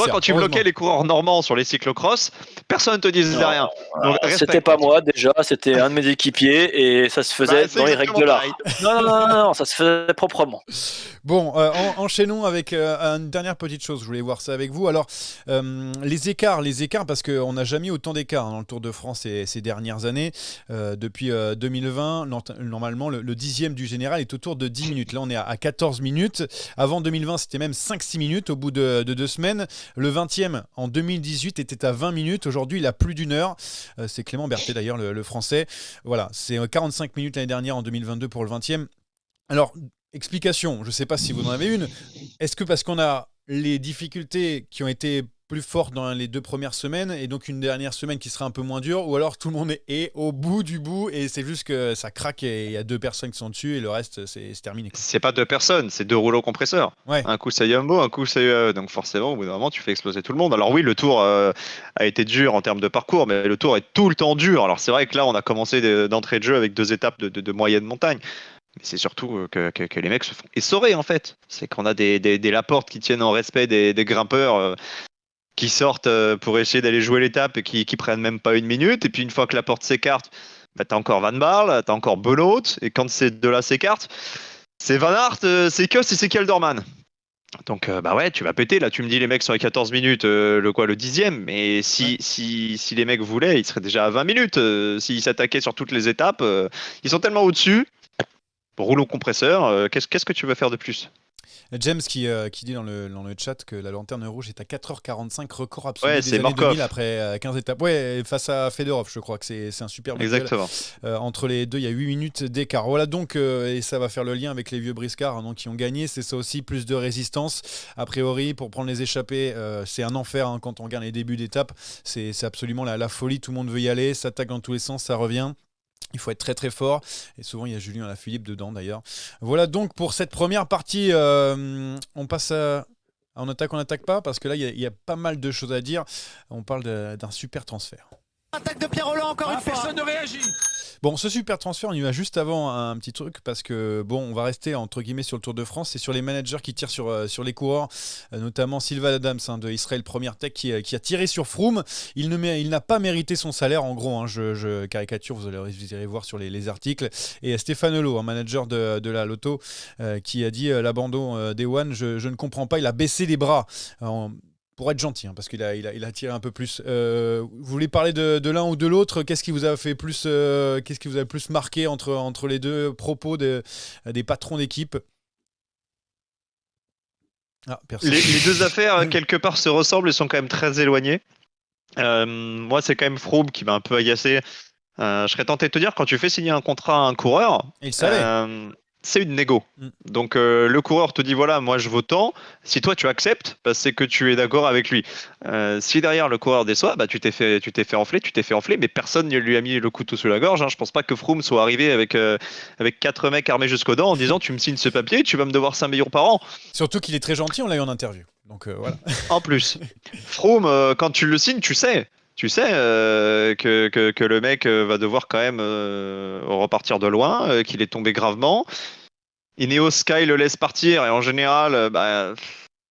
quand tu bloquais les coureurs normands sur les cyclocross, personne ne te disait rien. C'était pas moi déjà, c'était un de mes équipiers et ça se faisait dans les règles de l'art. Non, ça se faisait proprement. Bon, enchaînons avec une dernière petite chose. Je voulais voir ça avec vous. Alors, les écarts, parce qu'on n'a jamais eu autant d'écarts dans le Tour de France ces dernières années. Depuis 2020, normalement, le 10e du général est autour de 10 minutes. Là, on est à 14 minutes. Avant 2020, c'était même 5-6 minutes au bout de 2 semaines. Le 20e, en 2018, était à 20 minutes. Aujourd'hui, il a plus d'1 heure. C'est Clément Berthet, d'ailleurs, le français. Voilà, c'est 45 minutes l'année dernière, en 2022, pour le 20e. Alors, explication, je ne sais pas si vous en avez une. Est-ce que parce qu'on a les difficultés qui ont été plus fort dans les 2 premières semaines et donc une dernière semaine qui sera un peu moins dure, ou alors tout le monde est au bout du bout et c'est juste que ça craque et il y a 2 personnes qui sont dessus et le reste c'est terminé, quoi. C'est pas 2 personnes, c'est 2 rouleaux compresseurs. Ouais. Un coup c'est Yumbo, un coup c'est UAE. Donc forcément, au bout d'un moment, tu fais exploser tout le monde. Alors oui, le tour a été dur en termes de parcours, mais le tour est tout le temps dur. Alors c'est vrai que là, on a commencé d'entrée de jeu avec 2 étapes de moyenne montagne. Mais c'est surtout que les mecs se font essorer en fait. C'est qu'on a des Laporte qui tiennent en respect des grimpeurs qui sortent pour essayer d'aller jouer l'étape et qui prennent même pas 1 minute. Et puis une fois que Laporte s'écarte, bah, t'as encore Van Barle, t'as encore Benoît. Et quand ces deux-là s'écartent, c'est Van Aert, c'est Kuss et c'est Kelderman. Donc bah ouais, tu vas péter. Là, tu me dis les mecs sont à 14 minutes, le 10e. Mais si les mecs voulaient, ils seraient déjà à 20 minutes. S'ils s'attaquaient sur toutes les étapes, ils sont tellement au-dessus. Rouleau compresseur, qu'est-ce que tu veux faire de plus? James qui dit dans le chat que la lanterne rouge est à 4h45, record absolu Ouais, des c'est années Markov. 2000 après 15 étapes. Ouais, face à Fedorov, je crois que c'est un super duel. Exactement. Entre les deux, il y a 8 minutes d'écart. Voilà donc, et ça va faire le lien avec les vieux briscards donc, qui ont gagné. C'est ça aussi, plus de résistance. A priori, pour prendre les échappées, c'est un enfer quand on regarde les débuts d'étape. C'est absolument la folie. Tout le monde veut y aller, ça attaque dans tous les sens, ça revient. Il faut être très très fort et souvent il y a Julien Alaphilippe dedans d'ailleurs. Voilà donc pour cette première partie. On passe on attaque pas parce que là il y a pas mal de choses à dire. On parle d'un super transfert. Attaque de Pierre Rolland encore une fois. Personne ne réagit. Bon, ce super transfert, on y va juste avant un petit truc parce que bon, on va rester entre guillemets sur le Tour de France. C'est sur les managers qui tirent sur les coureurs, notamment Sylvain Adams de Israel Premier Tech qui a tiré sur Froome. Il n'a pas mérité son salaire en gros. Je caricature, vous irez voir sur les articles. Et Stéphane Hulot, un manager de la Lotto, qui a dit l'abandon des One, je ne comprends pas. Il a baissé les bras. Pour être gentil, parce qu'il a tiré un peu plus. Vous voulez parler de l'un ou de l'autre? Qu'est-ce qui vous a fait plus, qu'est-ce qui vous a plus marqué entre les deux propos des patrons d'équipe? Les 2 affaires, quelque part, se ressemblent et sont quand même très éloignées. Moi, c'est quand même Froome qui m'a un peu agacé. Je serais tenté de te dire, quand tu fais signer un contrat à un coureur, Il savait. c'est une négo. Donc le coureur te dit voilà, moi je vaux tant. Si toi tu acceptes, bah, c'est que tu es d'accord avec lui. Si derrière le coureur déçoit, bah, tu t'es fait enfler, mais personne ne lui a mis le couteau sous la gorge. Je pense pas que Froome soit arrivé avec 4 mecs armés jusqu'aux dents en disant tu me signes ce papier, tu vas me devoir 5 millions par an. Surtout qu'il est très gentil, on l'a eu en interview. Donc voilà. En plus, Froome, quand tu le signes, tu sais que le mec va devoir quand même repartir de loin, qu'il est tombé gravement. Ineos Sky le laisse partir et en général,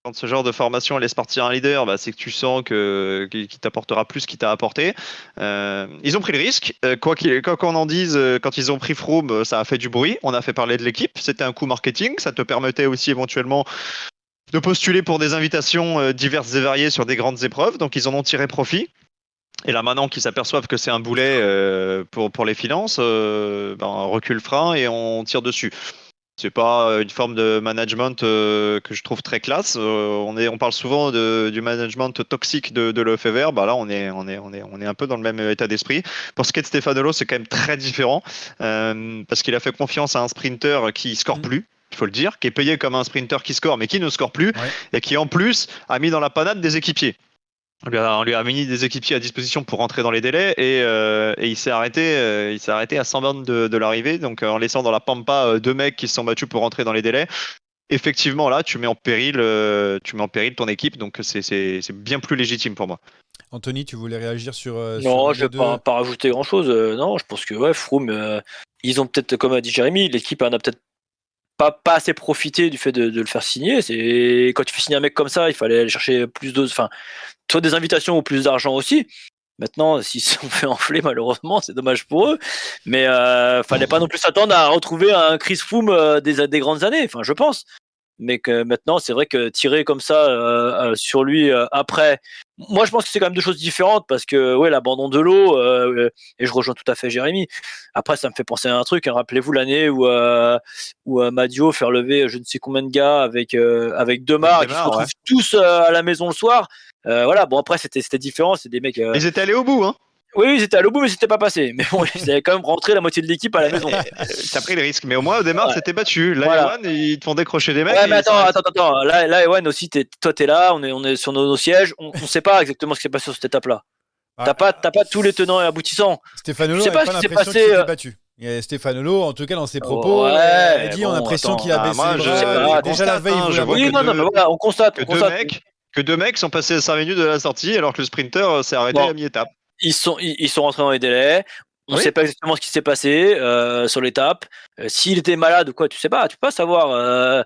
quand ce genre de formation laisse partir un leader, c'est que tu sens qu'il t'apportera plus qu'il t'a apporté. Ils ont pris le risque. Quoi qu'on en dise, quand ils ont pris Froome, ça a fait du bruit. On a fait parler de l'équipe. C'était un coup marketing. Ça te permettait aussi éventuellement de postuler pour des invitations diverses et variées sur des grandes épreuves. Donc ils en ont tiré profit. Et là maintenant qu'ils s'aperçoivent que c'est un boulet pour les finances, on recule le frein et on tire dessus. C'est pas une forme de management que je trouve très classe. On parle souvent du management toxique de Lefebvre. Là, on est un peu dans le même état d'esprit. Pour ce qui est de Stéphane Hulot, c'est quand même très différent parce qu'il a fait confiance à un sprinter qui score plus. Il faut le dire, qui est payé comme un sprinter qui score, mais qui ne score plus, et qui en plus a mis dans la panade des équipiers. On lui a mis des équipiers à disposition pour rentrer dans les délais et il s'est arrêté à 100 bornes de l'arrivée, donc en laissant dans la pampa 2 mecs qui se sont battus pour rentrer dans les délais. Effectivement, là, tu mets en péril ton équipe, donc c'est bien plus légitime pour moi. Anthony, tu voulais réagir sur non, je vais pas rajouter grand-chose. Non, je pense que Froome, ils ont peut-être, comme a dit Jérémy, l'équipe en a peut-être pas assez profité du fait de le faire signer. C'est quand tu fais signer un mec comme ça, il fallait aller chercher plus de, soit des invitations ou plus d'argent aussi. Maintenant, si on fait enfler, malheureusement, c'est dommage pour eux. Mais fallait pas non plus s'attendre à retrouver un Chris Froome des grandes années. Je pense. Mais que maintenant, c'est vrai que tirer comme ça sur lui après, moi je pense que c'est quand même 2 choses différentes parce que l'abandon de l'eau et je rejoins tout à fait Jérémy. Après, ça me fait penser à un truc. Rappelez-vous l'année où Madio fait lever je ne sais combien de gars avec Demar et qui se retrouvent tous à la maison le soir. Bon après c'était différent, c'est des mecs. Ils étaient allés au bout, hein. Oui, c'était à l'au bout, mais c'était pas passé. Mais bon, ils avaient quand même rentré la moitié de l'équipe à la maison. T'as pris le risque, mais au moins au démarre, Ouais. c'était battu. Là, Voilà. Ewan, ils te font décrocher des mecs. Ouais, mais et ça reste. attends. Là, Ewan aussi, toi, t'es là, on est sur nos sièges. On sait pas exactement ce qui s'est passé sur cette étape-là. T'as pas tous les tenants et aboutissants. Stéphane Je sais Holo pas n'avait pas ce qui s'est l'impression qu'il passé, s'était battu. Et Stéphane Holo, en tout cas dans ses propos, Ouais, a dit on a bon, l'impression attends. qu'il a Ah, baissé moi, les je bras. sais pas, Déjà constate, la veille, hein, il je voulait vois Oui, que abandonner. non, mais voilà, on constate. que deux mecs sont passés à 5 minutes de la sortie alors que le sprinter s'est arrêté Bon. à mi-étape. Ils sont rentrés dans les délais. On Oui. sait pas exactement ce qui s'est passé sur l'étape. S'il était malade ou quoi, tu sais pas. Tu peux pas savoir.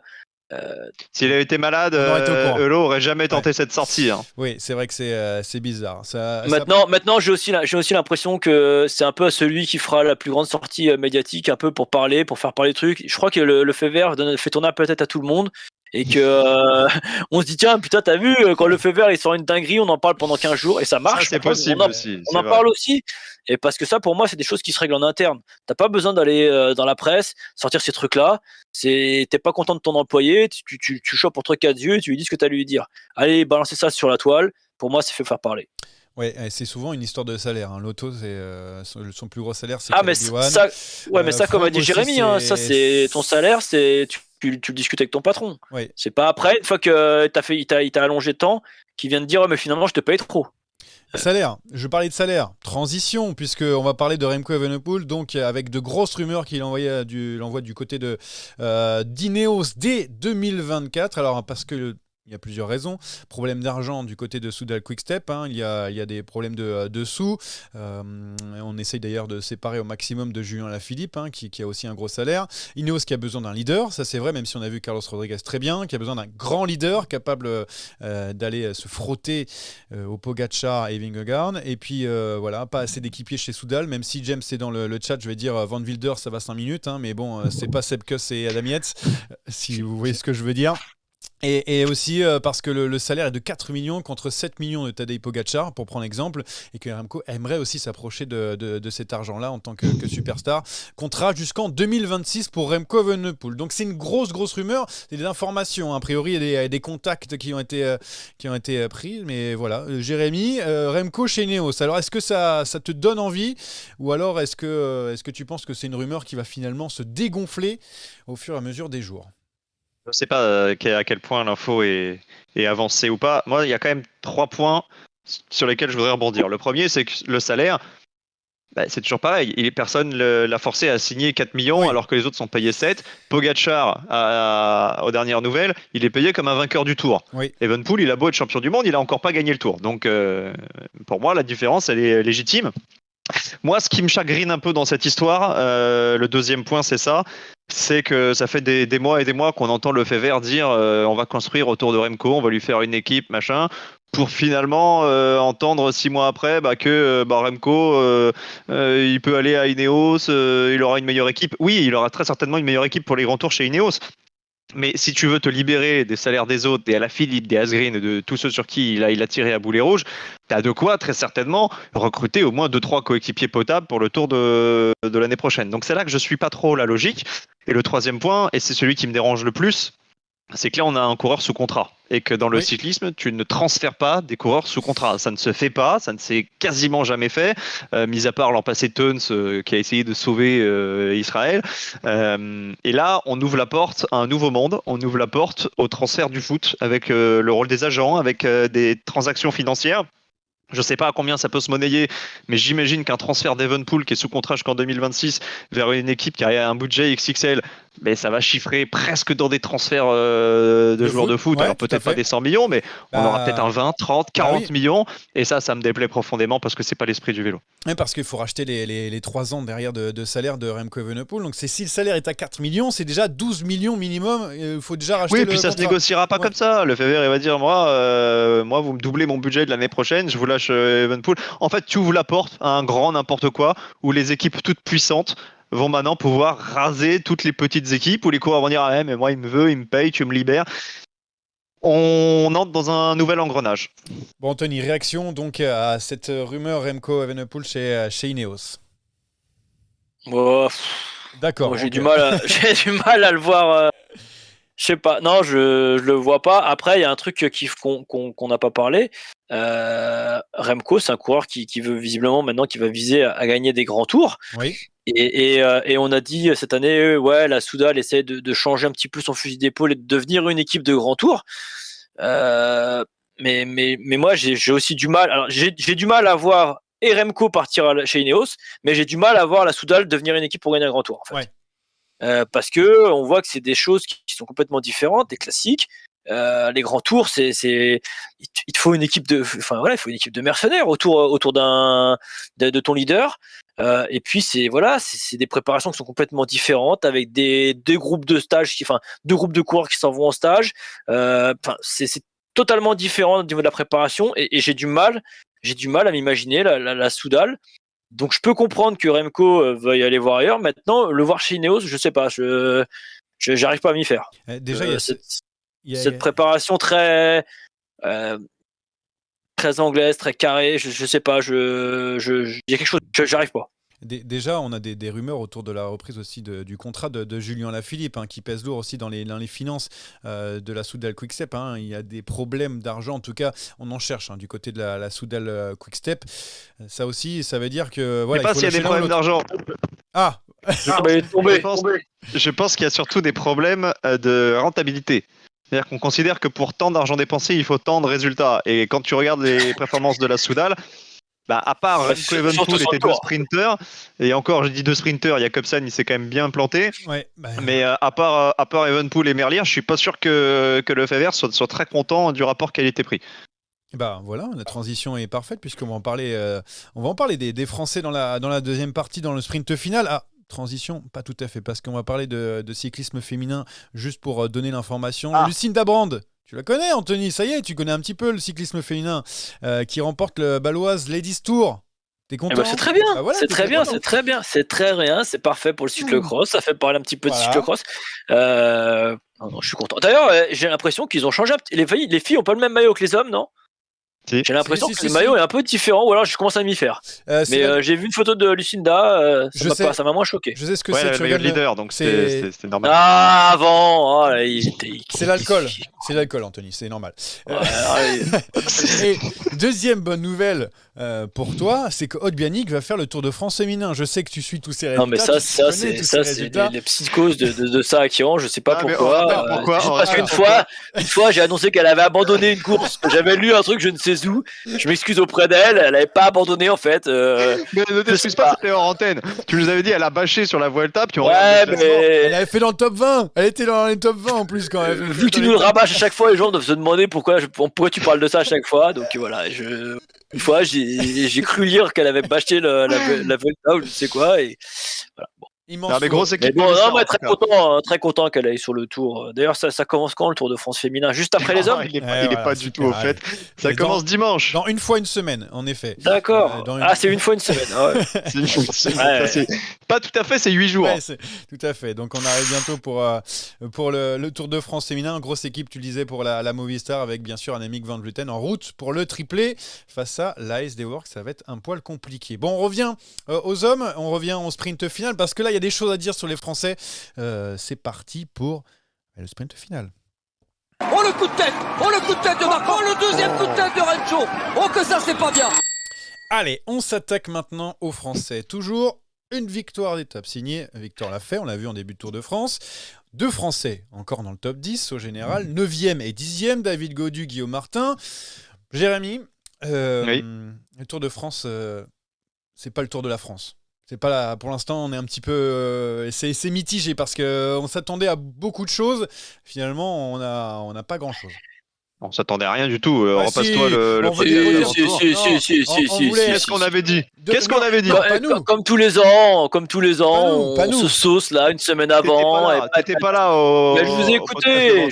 S'il avait été malade, On aurait été au courant. Elo aurait jamais tenté cette sortie. Hein. Oui, c'est vrai que c'est bizarre. Maintenant, j'ai aussi l'impression que c'est un peu celui qui fera la plus grande sortie médiatique, un peu pour parler, pour faire parler de trucs. Je crois que le fait vert fait tourner peut-être à tout le monde et que on se dit tiens putain t'as vu quand le fait vert il sort une dinguerie, on en parle pendant 15 jours et ça marche. Ça, c'est possible aussi. On en parle aussi et parce que ça pour moi c'est des choses qui se règlent en interne. T'as pas besoin d'aller dans la presse sortir ces trucs là. T'es pas content de ton employé, tu chopes entre quatre yeux et tu lui dis ce que t'as à lui dire. Allez balancer ça sur la toile. Pour moi, c'est fait faire parler. Ouais, c'est souvent une histoire de salaire. Hein. L'auto, c'est son plus gros salaire, c'est Ah, mais Caleb Ewan. ça, ouais, mais ça, comme a Froome dit aussi, Jérémy, hein, ça, c'est ton salaire, tu le discutes avec ton patron. Oui. C'est pas après, une fois que il t'a allongé de temps, qu'il vient de dire, ouais, mais finalement, je te paye trop. Salaire, je parlais de salaire. Transition, puisqu'on va parler de Remco Evenepoel, donc avec de grosses rumeurs qu'il envoie du côté de d'Ineos dès 2024. Alors, parce que il y a plusieurs raisons. Problème d'argent du côté de Soudal Quick-Step. Hein. Il y a des problèmes de sous. On essaye d'ailleurs de séparer au maximum de Julien Lafilippe, hein, qui a aussi un gros salaire. Ineos qui a besoin d'un leader, ça c'est vrai, même si on a vu Carlos Rodriguez très bien, qui a besoin d'un grand leader capable d'aller se frotter au Pogacar et Vingegaard. Et puis voilà, pas assez d'équipiers chez Soudal, même si James est dans le chat, je vais dire Van Wilder, ça va 5 minutes, hein, mais bon, c'est pas Sepp Kuss et Adam Yates, si vous voyez ce que je veux dire. Et aussi parce que le salaire est de 4 millions contre 7 millions de Tadej Pogacar, pour prendre l'exemple, et que Remco aimerait aussi s'approcher de cet argent-là en tant que superstar. Contrat jusqu'en 2026 pour Remco Evenepoel. Donc c'est une grosse rumeur, c'est des informations. A priori, il y a des contacts qui ont été pris, mais voilà. Jérémy, Remco chez Ineos. Alors est-ce que ça te donne envie, ou alors est-ce que tu penses que c'est une rumeur qui va finalement se dégonfler au fur et à mesure des jours ? Je ne sais pas à quel point l'info est avancée ou pas. Moi, il y a quand même 3 points sur lesquels je voudrais rebondir. Le premier, c'est que le salaire, c'est toujours pareil. Personne l'a forcé à signer 4 millions alors que les autres sont payés 7. Pogacar, aux dernières nouvelles, il est payé comme un vainqueur du Tour. Oui. Evenepoel, il a beau être champion du monde, il n'a encore pas gagné le Tour. Donc, pour moi, la différence, elle est légitime. Moi, ce qui me chagrine un peu dans cette histoire, le deuxième point, c'est ça. C'est que ça fait des mois et des mois qu'on entend le fait vert dire on va construire autour de Remco, on va lui faire une équipe, machin, pour finalement entendre 6 mois après que Remco, il peut aller à Ineos, il aura une meilleure équipe. Oui, il aura très certainement une meilleure équipe pour les grands tours chez Ineos. Mais si tu veux te libérer des salaires des autres, des Alaphilippe, des Asgreen, de tous ceux sur qui il a tiré à boulet rouge, t'as de quoi très certainement recruter au moins 2-3 coéquipiers potables pour le tour de l'année prochaine. Donc c'est là que je suis pas trop la logique. Et le troisième point, et c'est celui qui me dérange le plus, c'est que là on a un coureur sous contrat. Et que dans le cyclisme, tu ne transfères pas des coureurs sous contrat. Ça ne se fait pas, ça ne s'est quasiment jamais fait, mis à part l'an passé Teuns qui a essayé de sauver Israël. Et là, on ouvre la porte à un nouveau monde, on ouvre la porte au transfert du foot, avec le rôle des agents, avec des transactions financières. Je ne sais pas à combien ça peut se monnayer, mais j'imagine qu'un transfert d'Evenepoel qui est sous contrat jusqu'en 2026 vers une équipe qui a un budget XXL, ça va chiffrer presque dans des transferts de joueurs de foot. Alors peut-être pas des 100 millions, mais on aura peut-être un 20, 30, 40 millions. Et ça me déplaît profondément parce que c'est pas l'esprit du vélo. Oui, parce qu'il faut racheter les 3 ans derrière de salaire de Remco Evenepoel. Donc si le salaire est à 4 millions, c'est déjà 12 millions minimum. Il faut déjà racheter le contrat. Oui, puis ça se négociera pas comme ça. Le Fever, il va dire moi, vous me doublez mon budget de l'année prochaine, je vous lâche Evenepoel. En fait, tu ouvres la porte à un grand n'importe quoi où les équipes toutes puissantes vont maintenant pouvoir raser toutes les petites équipes où les coureurs vont dire mais moi il me veut, il me paye, tu me libères. On entre dans un nouvel engrenage. Bon Anthony, réaction donc à cette rumeur Remco Evenepoel chez Ineos. Oh, d'accord. J'ai du mal à le voir. Je sais pas. Non, je le vois pas. Après, il y a un truc qu'on n'a pas parlé. Remco, c'est un coureur qui veut visiblement maintenant qui va viser à gagner des grands tours. Oui. Et on a dit cette année, ouais, la Soudal essaie de changer un petit peu son fusil d'épaule et de devenir une équipe de grands tours. Mais moi, j'ai aussi du mal. Alors, j'ai du mal à voir Remco partir chez Ineos, mais j'ai du mal à voir la Soudal devenir une équipe pour gagner un grand tour. En fait. Ouais. Parce que on voit que c'est des choses qui sont complètement différentes, des classiques. Les grands tours, il te faut une équipe il faut une équipe de mercenaires autour de ton leader. Et puis c'est des préparations qui sont complètement différentes avec deux groupes de stage, deux groupes de coureurs qui s'en vont en stage. C'est totalement différent au niveau de la préparation et j'ai du mal à m'imaginer la Soudal. Donc je peux comprendre que Remco veuille aller voir ailleurs. Maintenant, le voir chez Ineos, je sais pas, je j'arrive pas à m'y faire. Déjà, cette préparation très anglaise, très carrée, je sais pas, il y a quelque chose, j'arrive pas. Déjà, on a des rumeurs autour de la reprise aussi du contrat de Julien Lafilippe, qui pèse lourd aussi dans les finances de la Soudal Quick-Step. Il y a des problèmes d'argent, en tout cas, on en cherche du côté de la Soudal Quick-Step. Ça aussi, ça veut dire que... Je sais pas s'il y a des problèmes d'argent. Ah Je pense qu'il y a surtout des problèmes de rentabilité. C'est-à-dire qu'on considère que pour tant d'argent dépensé, il faut tant de résultats. Et quand tu regardes les performances de la Soudal, à part Remco Evenepoel était deux sprinters, et encore je dis deux sprinters, Jakobsen il s'est quand même bien planté, mais à part Evenepoel et Merlier, je suis pas sûr que Lefebvre soit très content du rapport qualité-prix. Voilà, la transition est parfaite puisqu'on va en parler des Français dans la deuxième partie, dans le sprint final. Transition, pas tout à fait, parce qu'on va parler de cyclisme féminin, juste pour donner l'information. Lucinda Brand, tu la connais, Anthony, ça y est, tu connais un petit peu le cyclisme féminin, qui remporte le Baloise Ladies Tour. T'es content? C'est très bien, c'est très bien, c'est très bien, c'est parfait pour le cyclocross, ça fait parler un petit peu de cyclocross. Je suis content. D'ailleurs, j'ai l'impression qu'ils ont changé. Les filles ont pas le même maillot que les hommes, non? J'ai l'impression que le maillot est un peu différent, ou alors je commence à m'y faire. J'ai vu une photo de Lucinda, ça m'a moins choqué. Je sais ce que c'est. Elle avait le maillot de leader, donc c'était normal. Avant, c'est l'alcool, Anthony, c'est normal. Et deuxième bonne nouvelle pour toi, c'est que Haute Bianic va faire le Tour de France féminin. Je sais que tu suis tous ces résultats. Non, mais ça c'est les psychoses de ça qui ont, je sais pas pourquoi. Parce qu'une fois, j'ai annoncé qu'elle avait abandonné une course. J'avais lu un truc, je ne sais où. Je m'excuse auprès d'elle, elle avait pas abandonné en fait. Mais ne t'excuse pas, c'était hors antenne. Tu nous avais dit, elle a bâché sur la Vuelta, puis elle avait fait dans le top 20. Elle était dans les top 20 en plus quand même. Vu que tu nous le rabâches à chaque fois, les gens doivent se demander pourquoi tu parles de ça à chaque fois. Donc voilà, une fois j'ai cru lire qu'elle avait bâché la Vuelta ou je sais quoi et voilà. Mais grosse équipe. Très content qu'elle aille sur le Tour. D'ailleurs, ça commence quand le Tour de France féminin? Juste après les hommes? Il est pas du tout au fait. Ça commence dimanche. Dans une fois une semaine, en effet. D'accord. C'est une fois une semaine. C'est pas tout à fait, c'est 8 jours. Tout à fait. Donc on arrive bientôt pour le Tour de France féminin. Grosse équipe, tu le disais, pour la Movistar, avec bien sûr Annemiek van Vleuten en route pour le triplé face à l'ASD Works. Ça va être un poil compliqué. Bon, on revient aux hommes, on revient au sprint final, parce que là, il y a des choses à dire sur les Français. C'est parti pour le sprint final. Oh le coup de tête de Marco, le deuxième coup de tête de Rencho. Oh que ça c'est pas bien. Allez, on s'attaque maintenant aux Français. Toujours une victoire d'étape signée Victor Lafay, on l'a vu en début de Tour de France. 2 Français encore dans le top 10 au général, 9e et 10e, David Gaudu, Guillaume Martin. Jérémy, le Tour de France, c'est pas le Tour de la France. C'est pas là, pour l'instant, on est un petit peu... c'est mitigé parce qu'on s'attendait à beaucoup de choses. Finalement, on n'a pas grand-chose. On s'attendait à rien du tout. Repasse-toi le Qu'est-ce qu'on avait dit? Comme tous les ans, on se sauce là une semaine avant. T'étais pas là. Je vous ai écouté.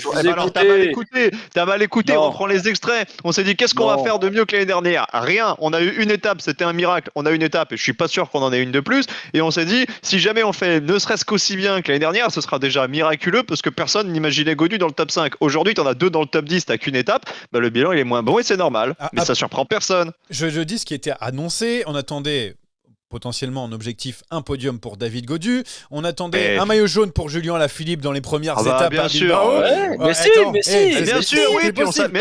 T'as mal écouté. On prend les extraits. On s'est dit qu'est-ce qu'on va faire de mieux que l'année dernière? Rien. On a eu une étape, c'était un miracle. On a eu une étape et je suis pas sûr qu'on en ait une de plus. Et on s'est dit si jamais on fait ne serait-ce qu'aussi bien que l'année dernière, ce sera déjà miraculeux parce que personne n'imaginait Gaudu dans le top 5. Aujourd'hui, t'en as 2 dans le top 10, t'as qu'une étape. Le bilan il est moins bon et c'est normal. Mais ça surprend personne. Je dis ce qui était annoncé. On attendait potentiellement en objectif un podium pour David Gaudu. On attendait un maillot jaune pour Julien Alaphilippe dans les premières étapes bien à sûr, Bilbao. mais si, mais si. c'est Bien sûr, oui, puis on possible.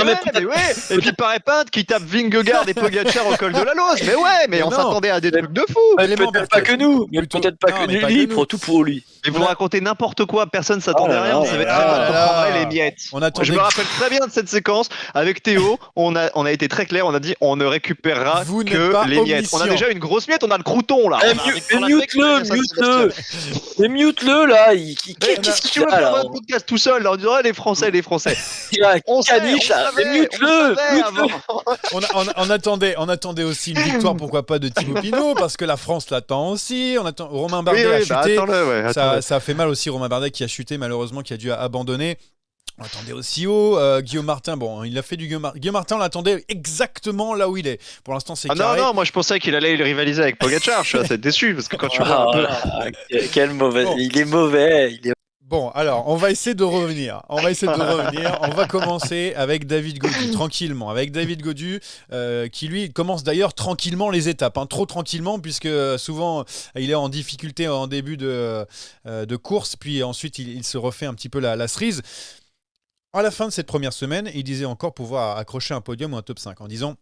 Et puis par épingle qui tape Vingegaard et Pogacar au col de la Lose. Mais on non. s'attendait à des trucs de fou. Mais Clément, peut-être pas que nous, mais plutôt- peut-être pas non, que mais pas lui, que nous. pour tout pour lui. Mais vous racontez n'importe quoi, personne s'attendait à rien. Ça va être très mal, on prendrait les miettes. On attendait Je me rappelle très bien de cette séquence avec Théo. On a été très clair. On a dit on ne récupérera Vous n'êtes pas que les miettes. On a omniscient. déjà une grosse miette. On a le crouton là. Eh, On a- mute-le. Mais mute-le là. Qu'est-ce Tu qu'il veux a faire là? un podcast tout seul là, on dirait les Français. Il a On sait, caniche là. Mais on mute-le. savait avant. On attendait aussi une victoire, pourquoi pas, de Thibaut Pinot, parce que la France l'attend aussi. Romain Bardet a chuté. Attends-le, ouais. Ça a fait mal aussi, Romain Bardet qui a chuté malheureusement, qui a dû abandonner. On attendait aussi haut. Guillaume Martin, bon, il a fait du Guillaume Martin, on l'attendait exactement là où il est. Pour l'instant, c'est carré. Non, moi je pensais qu'il allait rivaliser avec Pogacar. Je suis assez déçu parce que quand tu vois un peu. Quel mauvais. Bon. Il est mauvais. Bon, alors, on va essayer de revenir. On va commencer avec David Gaudu, tranquillement. Avec David Gaudu, qui lui commence d'ailleurs tranquillement les étapes. Trop tranquillement, puisque souvent, il est en difficulté en début de course, puis ensuite, il se refait un petit peu la cerise. À la fin de cette première semaine, il disait encore pouvoir accrocher un podium ou un top 5, en disant...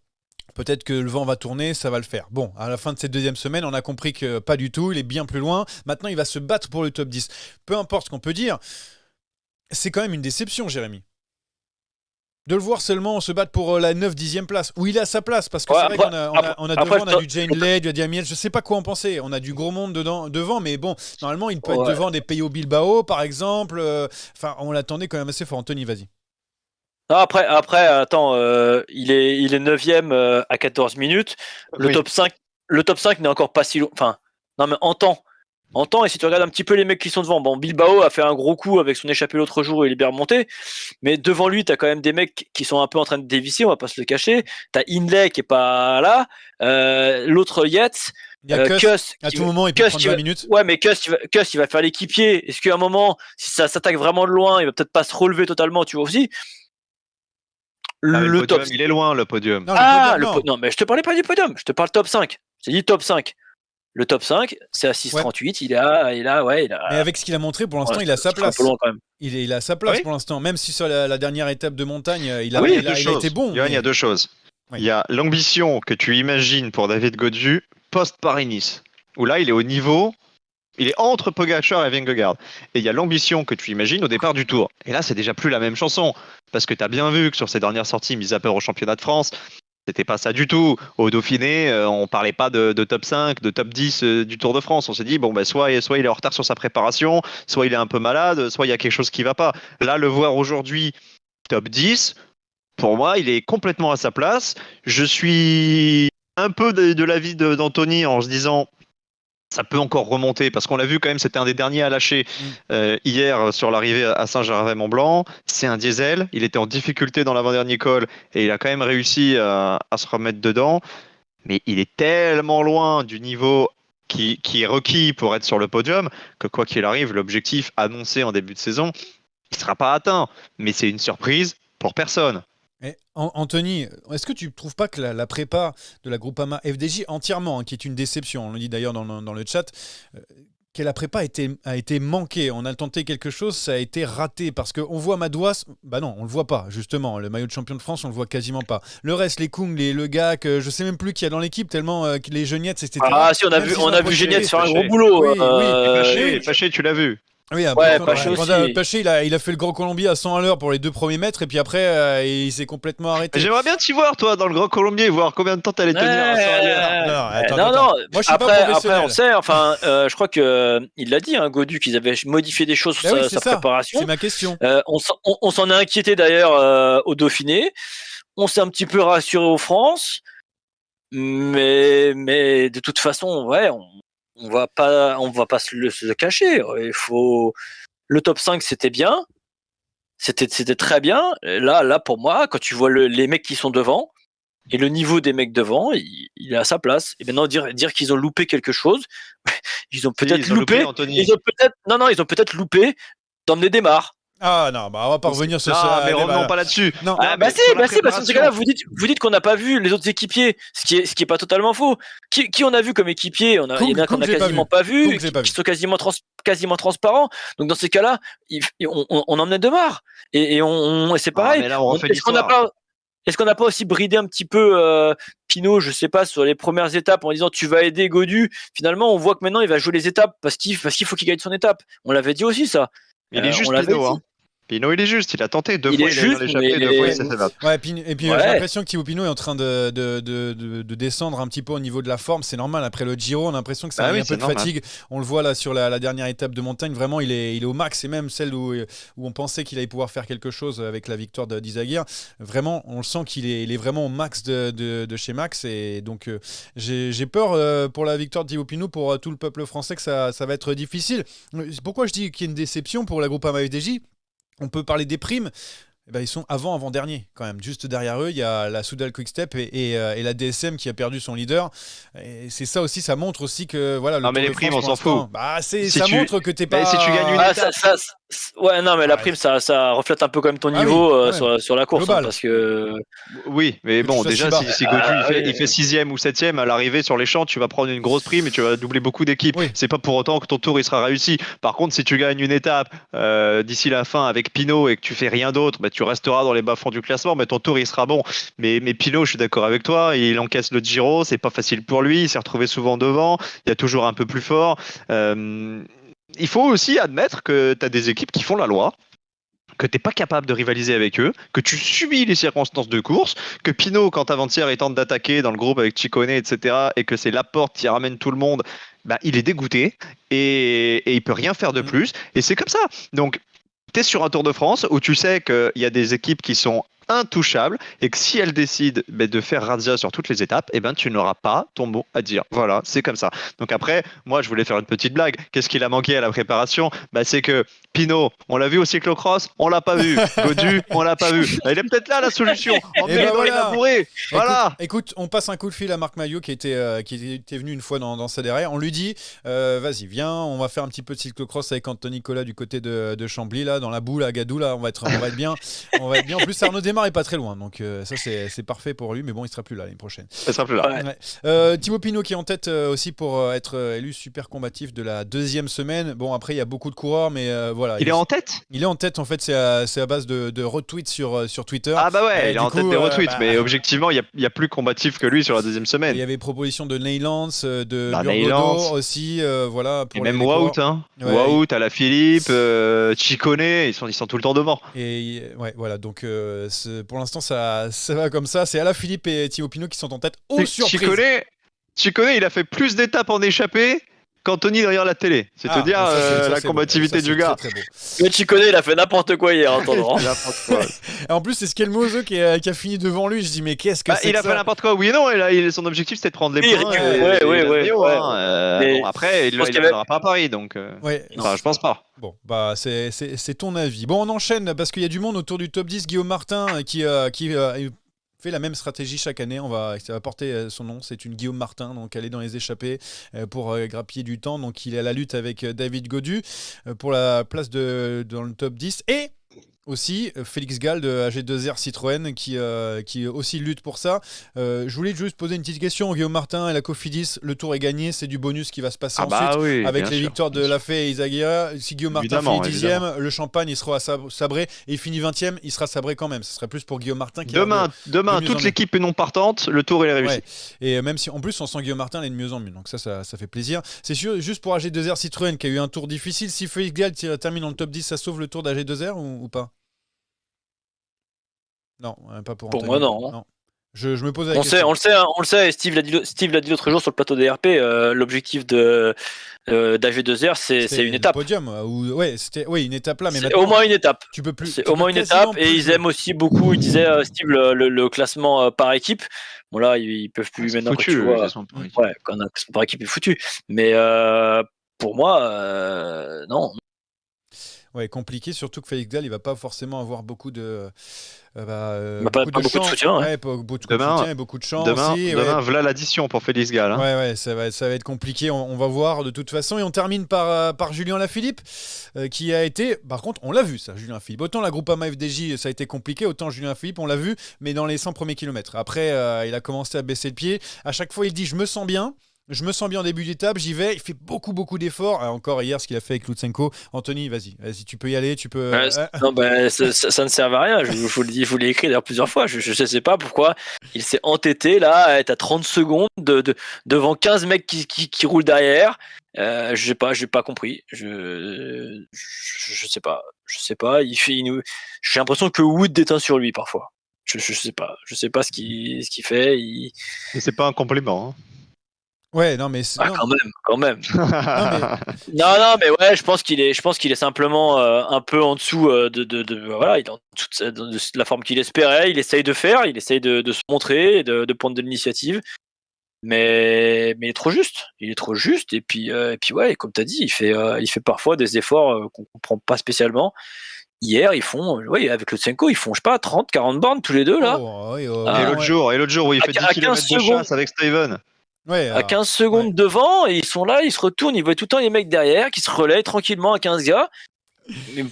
Peut-être que le vent va tourner, ça va le faire. Bon, à la fin de cette deuxième semaine, on a compris que pas du tout, il est bien plus loin. Maintenant, il va se battre pour le top 10. Peu importe ce qu'on peut dire, c'est quand même une déception, Jérémy. De le voir seulement se battre pour la 9-10e place, où il est à sa place, parce que c'est vrai qu'on a devant, on a du Jane Lay, du Adi Miel, je sais pas quoi en penser. On a du gros monde devant, mais bon, normalement, il peut être devant des Peyo Bilbao, par exemple. Enfin, on l'attendait quand même assez fort. Anthony, vas-y. Non, après, attends, il est 9ème à 14 minutes. Le top 5 n'est encore pas si long. Enfin, non, mais en temps, et si tu regardes un petit peu les mecs qui sont devant, bon, Bilbao a fait un gros coup avec son échappé l'autre jour et il est bien remonté, mais devant lui, t'as quand même des mecs qui sont un peu en train de dévisser, on va pas se le cacher. T'as Hindley qui est pas là, l'autre Yates. Il y a Kuss, à tout moment, il peut prendre 20 minutes. Ouais, mais Kuss, il va faire l'équipier. Est-ce qu'à un moment, si ça s'attaque vraiment de loin, il va peut-être pas se relever totalement, tu vois aussi. Le podium, il est loin, le podium. Non, mais je te parlais pas du podium, je te parle top 5. J'ai dit top 5. Le top 5, c'est à 6,38, il a. Mais avec ce qu'il a montré, pour l'instant, il a sa place. Un peu loin, quand même. Il a sa place pour l'instant, même si sur la dernière étape de montagne, il a été bon. Il y a deux choses. Il y a l'ambition que tu imagines pour David Gaudu post-Paris-Nice, où là, il est au niveau... Il est entre Pogacar et Vingegaard. Et il y a l'ambition que tu imagines au départ du Tour. Et là, c'est déjà plus la même chanson. Parce que tu as bien vu que sur ces dernières sorties, mis à part au championnat de France, c'était pas ça du tout. Au Dauphiné, on parlait pas de top 5, de top 10 du Tour de France. On s'est dit, soit il est en retard sur sa préparation, soit il est un peu malade, soit il y a quelque chose qui va pas. Là, le voir aujourd'hui top 10, pour moi, il est complètement à sa place. Je suis un peu de l'avis d'Anthony en se disant... Ça peut encore remonter parce qu'on l'a vu quand même, c'était un des derniers à lâcher hier sur l'arrivée à Saint-Gervais-Mont-Blanc. C'est un diesel, il était en difficulté dans l'avant-dernier col et il a quand même réussi à se remettre dedans. Mais il est tellement loin du niveau qui est requis pour être sur le podium que quoi qu'il arrive, l'objectif annoncé en début de saison, il ne sera pas atteint. Mais c'est une surprise pour personne. Anthony, est-ce que tu ne trouves pas que la prépa de la Groupama FDJ entièrement, qui est une déception, on le dit d'ailleurs dans le chat, que la prépa a été manquée, on a tenté quelque chose, ça a été raté, parce qu'on voit Madouas, bah non, on le voit pas, justement, le maillot de champion de France, on le voit quasiment pas. Le reste, les Kung, le Gak, je sais même plus qui y a dans l'équipe, tellement les Geniettes, etc. Ah si, on a vu Geniette faire un gros boulot. Oui, Paché, tu l'as vu. Oui, Paché, il a fait le Grand Colombier à 100 à l'heure pour les 2 premiers mètres et puis après il s'est complètement arrêté. J'aimerais bien t'y voir toi dans le Grand Colombier, voir combien de temps t'allais tenir à 100 à l'heure. Non. Moi, je suis après pas on sait, enfin, je crois que il l'a dit, Gaudu, qu'ils avaient modifié des choses sur sa préparation. C'est ma question. On s'en a inquiété d'ailleurs au Dauphiné. On s'est un petit peu rassuré aux France, mais de toute façon, on va pas se le cacher. Il faut le top 5, c'était bien, c'était très bien. Là pour moi, quand tu vois les mecs qui sont devant et le niveau des mecs devant, il est à sa place. Et maintenant dire qu'ils ont loupé quelque chose, ils ont peut-être loupé. Ils ont peut-être loupé d'emmener des marres. Ah non, bah on va pas revenir sur Non, ça. mais Allez, revenons bah, pas là-dessus. Non. Ah, mais bah si, sur la parce que dans ce cas-là, préparation. vous dites qu'on n'a pas vu les autres équipiers, ce qui est pas totalement faux. Qui on a vu comme équipier? Il y en a qu'on Kung, a j'ai pas quasiment vu. pas vu, Kung, j'ai pas qui vu. sont quasiment transparents. Donc dans ces cas-là, on en est de marre. Et c'est Ah, pareil. mais là, on refait Est-ce qu'on n'a l'histoire. pas Est-ce qu'on n'a pas aussi bridé un petit peu Pinot, je sais pas, sur les premières étapes en disant tu vas aider Godu. Finalement, on voit que maintenant il va jouer les étapes parce qu'il faut qu'il gagne son étape. On l'avait dit aussi ça. Il est On juste l'avait Pinot, dit. hein. Pinot, il est juste. Il a tenté. 2 Il fois, est il a eu dans juste, l'échappée. mais 2 fois, il s'est fait battre. Ouais, et puis j'ai ouais. l'impression que Thibaut Pinot est en train de descendre un petit peu au niveau de la forme. C'est normal, après le Giro, on a l'impression que ça Bah a mis oui, un peu c'est de normal. fatigue. On le voit là sur la dernière étape de montagne. Vraiment, il est au max. Et même celle où on pensait qu'il allait pouvoir faire quelque chose avec la victoire d'Izaguirre. Vraiment, on le sent qu'il est vraiment au max de chez Max. Et donc, j'ai peur pour la victoire de Thibaut Pinot, pour tout le peuple français, que ça va être difficile. Pourquoi je dis qu'il y a une déception pour la Groupama FDJ? On peut parler des primes. Eh ben, ils sont avant-dernier quand même. Juste derrière eux, il y a la Soudal Quickstep et la DSM qui a perdu son leader. Et c'est ça aussi, ça montre aussi que voilà, le Non, mais Tour les de primes, France, on pour s'en l'instant, fout. bah, Si ça tu- montre que t'es bah, pas. si tu gagnes une Ah, étape. ouais, non, mais la Ouais, prime, ça reflète un peu quand même ton Ah oui, niveau quand même. sur la course, hein, Global. parce que Oui, mais Que tu bon, sois déjà, si bas. si Godu oui. il fait 6e ou 7e à l'arrivée sur les champs, tu vas prendre une grosse prime et tu vas doubler beaucoup d'équipes. Oui. C'est pas pour autant que ton tour il sera réussi. Par contre, si tu gagnes une étape d'ici la fin avec Pinot et que tu fais rien d'autre, bah, tu resteras dans les bas-fonds du classement, mais ton tour il sera bon. Mais Pinot, je suis d'accord avec toi, il encaisse le Giro, c'est pas facile pour lui, il s'est retrouvé souvent devant, il y a toujours un peu plus fort. Il faut aussi admettre que tu as des équipes qui font la loi, que t'es pas capable de rivaliser avec eux, que tu subis les circonstances de course, que Pinot, quand avant-hier, il tente d'attaquer dans le groupe avec Ciccone, etc., et que c'est Laporte qui ramène tout le monde, bah, il est dégoûté et il peut rien faire de plus. Et c'est comme ça. Donc, tu es sur un Tour de France où tu sais qu'il y a des équipes qui sont intouchables et que si elles décident de faire razzia sur toutes les étapes, eh ben, tu n'auras pas ton mot à dire. Voilà, c'est comme ça. Donc après, moi, je voulais faire une petite blague. Qu'est-ce qu'il a manqué à la préparation? Bah, c'est que Pinot, on l'a vu au cyclocross, on l'a pas vu. Godu, on l'a pas vu. Bah, il est peut-être là la solution. Emmenez-le ben dans les voilà. labourés. Voilà. Écoute, on passe un coup de fil à Marc Maillot qui était venu une fois dans sa derrière. On lui dit vas-y, viens, on va faire un petit peu de cyclocross avec Anthony Nicolas du côté de Chambly, là, dans la boule à Gadou. Là, on va être bien. On va être bien. En plus, Arnaud Démarre est pas très loin, donc ça c'est parfait pour lui. Mais bon, il sera plus là l'année prochaine. Ça sera plus là. Ouais. Thibaut Pinot qui est en tête aussi pour être élu super combatif de la deuxième semaine. Bon, après, il y a beaucoup de coureurs, mais voilà. Il est en tête? Il est en tête, en fait, c'est à base de retweets sur Twitter. Ah bah ouais, Et il est du en tête coup, des retweets, bah, mais objectivement, il y a plus combatif que lui sur la deuxième il semaine. y avait proposition de Neylands, de Bah, Burgodo Neylands. aussi, voilà. Et Pour même les Wout, coureurs. hein. Ouais. Wout, à la Philippe, Ciccone, ils sont tout le temps devant. Et ouais, voilà, donc pour l'instant, ça va comme ça. C'est Alaphilippe et Thibaut Pinot qui sont en tête. Oh, surprise! Ciccone, il a fait plus d'étapes en échappée qu'Anthony derrière la télé. C'est te dire ça, la c'est combativité beau. Ça, du c'est gars. très, très beau. Mais Ciccone, il a fait n'importe quoi hier, entendant. Et en plus, c'est Skelmozo qui a fini devant lui. Je dis, mais qu'est-ce que c'est Il que a ça? fait n'importe quoi, oui et non. Son objectif, c'était de prendre les Oui, points. ouais, et ouais, le ouais, maillot, ouais. hein. Mais Bon, après, il je pense ne qu'il y avait- l'amènera pas à Paris, donc. Ouais. Enfin, je pense pas. Bon, bah c'est ton avis. Bon, on enchaîne parce qu'il y a du monde autour du top 10. Guillaume Martin qui fait la même stratégie chaque année. Ça va porter son nom. C'est une Guillaume Martin, donc aller dans les échappées pour grappiller du temps. Donc il est à la lutte avec David Godu pour la place dans le top 10. Et aussi Félix Gall de AG2R Citroën qui aussi lutte pour ça. Je voulais juste poser une petite question. Guillaume Martin et la Cofidis, le tour est gagné, c'est du bonus qui va se passer ensuite Oui, avec bien les sûr, victoires de bien sûr. Lafay et Izaguirre. Si Guillaume Martin Évidemment, finit 10e, le champagne il sera sabré et il finit 20e, il sera sabré quand même. Ce serait plus pour Guillaume Martin qui a Demain, de mieux en toute mieux. l'équipe est non partante, le tour il est réussi. Ouais. Et même si en plus on sent Guillaume Martin il est de mieux en mieux, donc ça fait plaisir. C'est sûr, juste pour AG2R Citroën qui a eu un tour difficile, si Félix Gall termine dans le top 10, ça sauve le tour d'AG2R ou pas? Non, pas pour Pour Anthony. moi, non. Je me pose la On question. le sait, et Steve l'a dit l'autre jour sur le plateau des RP, l'objectif d'AG2R, c'est une étape. Podium, c'était une étape là, mais C'est maintenant, au moins une étape. tu peux plus. C'est tu au peux moins une quasiment étape, et plus ils jouer. aiment aussi beaucoup, il disait Steve, le classement par équipe. Bon là, ils peuvent plus C'est maintenant quand foutu, tu le vois. classement par équipe. Ouais, quand un classement par équipe est foutu. Mais pour moi, non. Ouais, compliqué, surtout que Félix Gall, il va pas forcément avoir beaucoup de, Pas beaucoup de soutien, ouais. beaucoup de Demain- soutien et beaucoup de chance aussi. Demain, voilà l'addition pour Félix Gall. Hein. Ouais, ça va être compliqué. On va voir de toute façon. Et on termine par Julien Lafilippe, qui a été. Par contre, on l'a vu, ça, Julien Philippe. Autant la Groupama FDJ, ça a été compliqué, autant Julien Philippe, on l'a vu, mais dans les 100 premiers kilomètres. Après, il a commencé à baisser le pied. À chaque fois, il dit je me sens bien. Je me sens bien en début d'étape, j'y vais. Il fait beaucoup d'efforts. Encore hier, ce qu'il a fait avec Lutsenko. Anthony, vas-y, tu peux y aller, tu peux. Non, ça ne sert à rien. Je vous l'ai écrit d'ailleurs plusieurs fois. Je sais pas pourquoi il s'est entêté là, à être à 30 secondes devant 15 mecs qui roulent derrière. J'ai pas compris. Je sais pas. J'ai l'impression que Wood déteint sur lui parfois. Je sais pas. Je sais pas ce qu'il fait. Mais c'est pas un compliment. Hein. Ouais, non, mais. Quand même. Non, mais Non, mais ouais, je pense qu'il est simplement un peu en dessous voilà, il est en dessous de la forme qu'il espérait. Il essaye de faire, il essaye de se montrer, de prendre de l'initiative, mais il est trop juste. Et puis ouais, comme t'as dit, il fait parfois des efforts qu'on comprend pas spécialement. Hier, ils font, avec Lutsenko, ils font, je sais pas, 30, 40 bornes tous les deux là. Et l'autre jour, où il fait 10 km de chasse avec Steven. Ouais, à 15 secondes devant, et ils sont là, ils se retournent, ils voient tout le temps les mecs derrière qui se relaient tranquillement à 15 gars.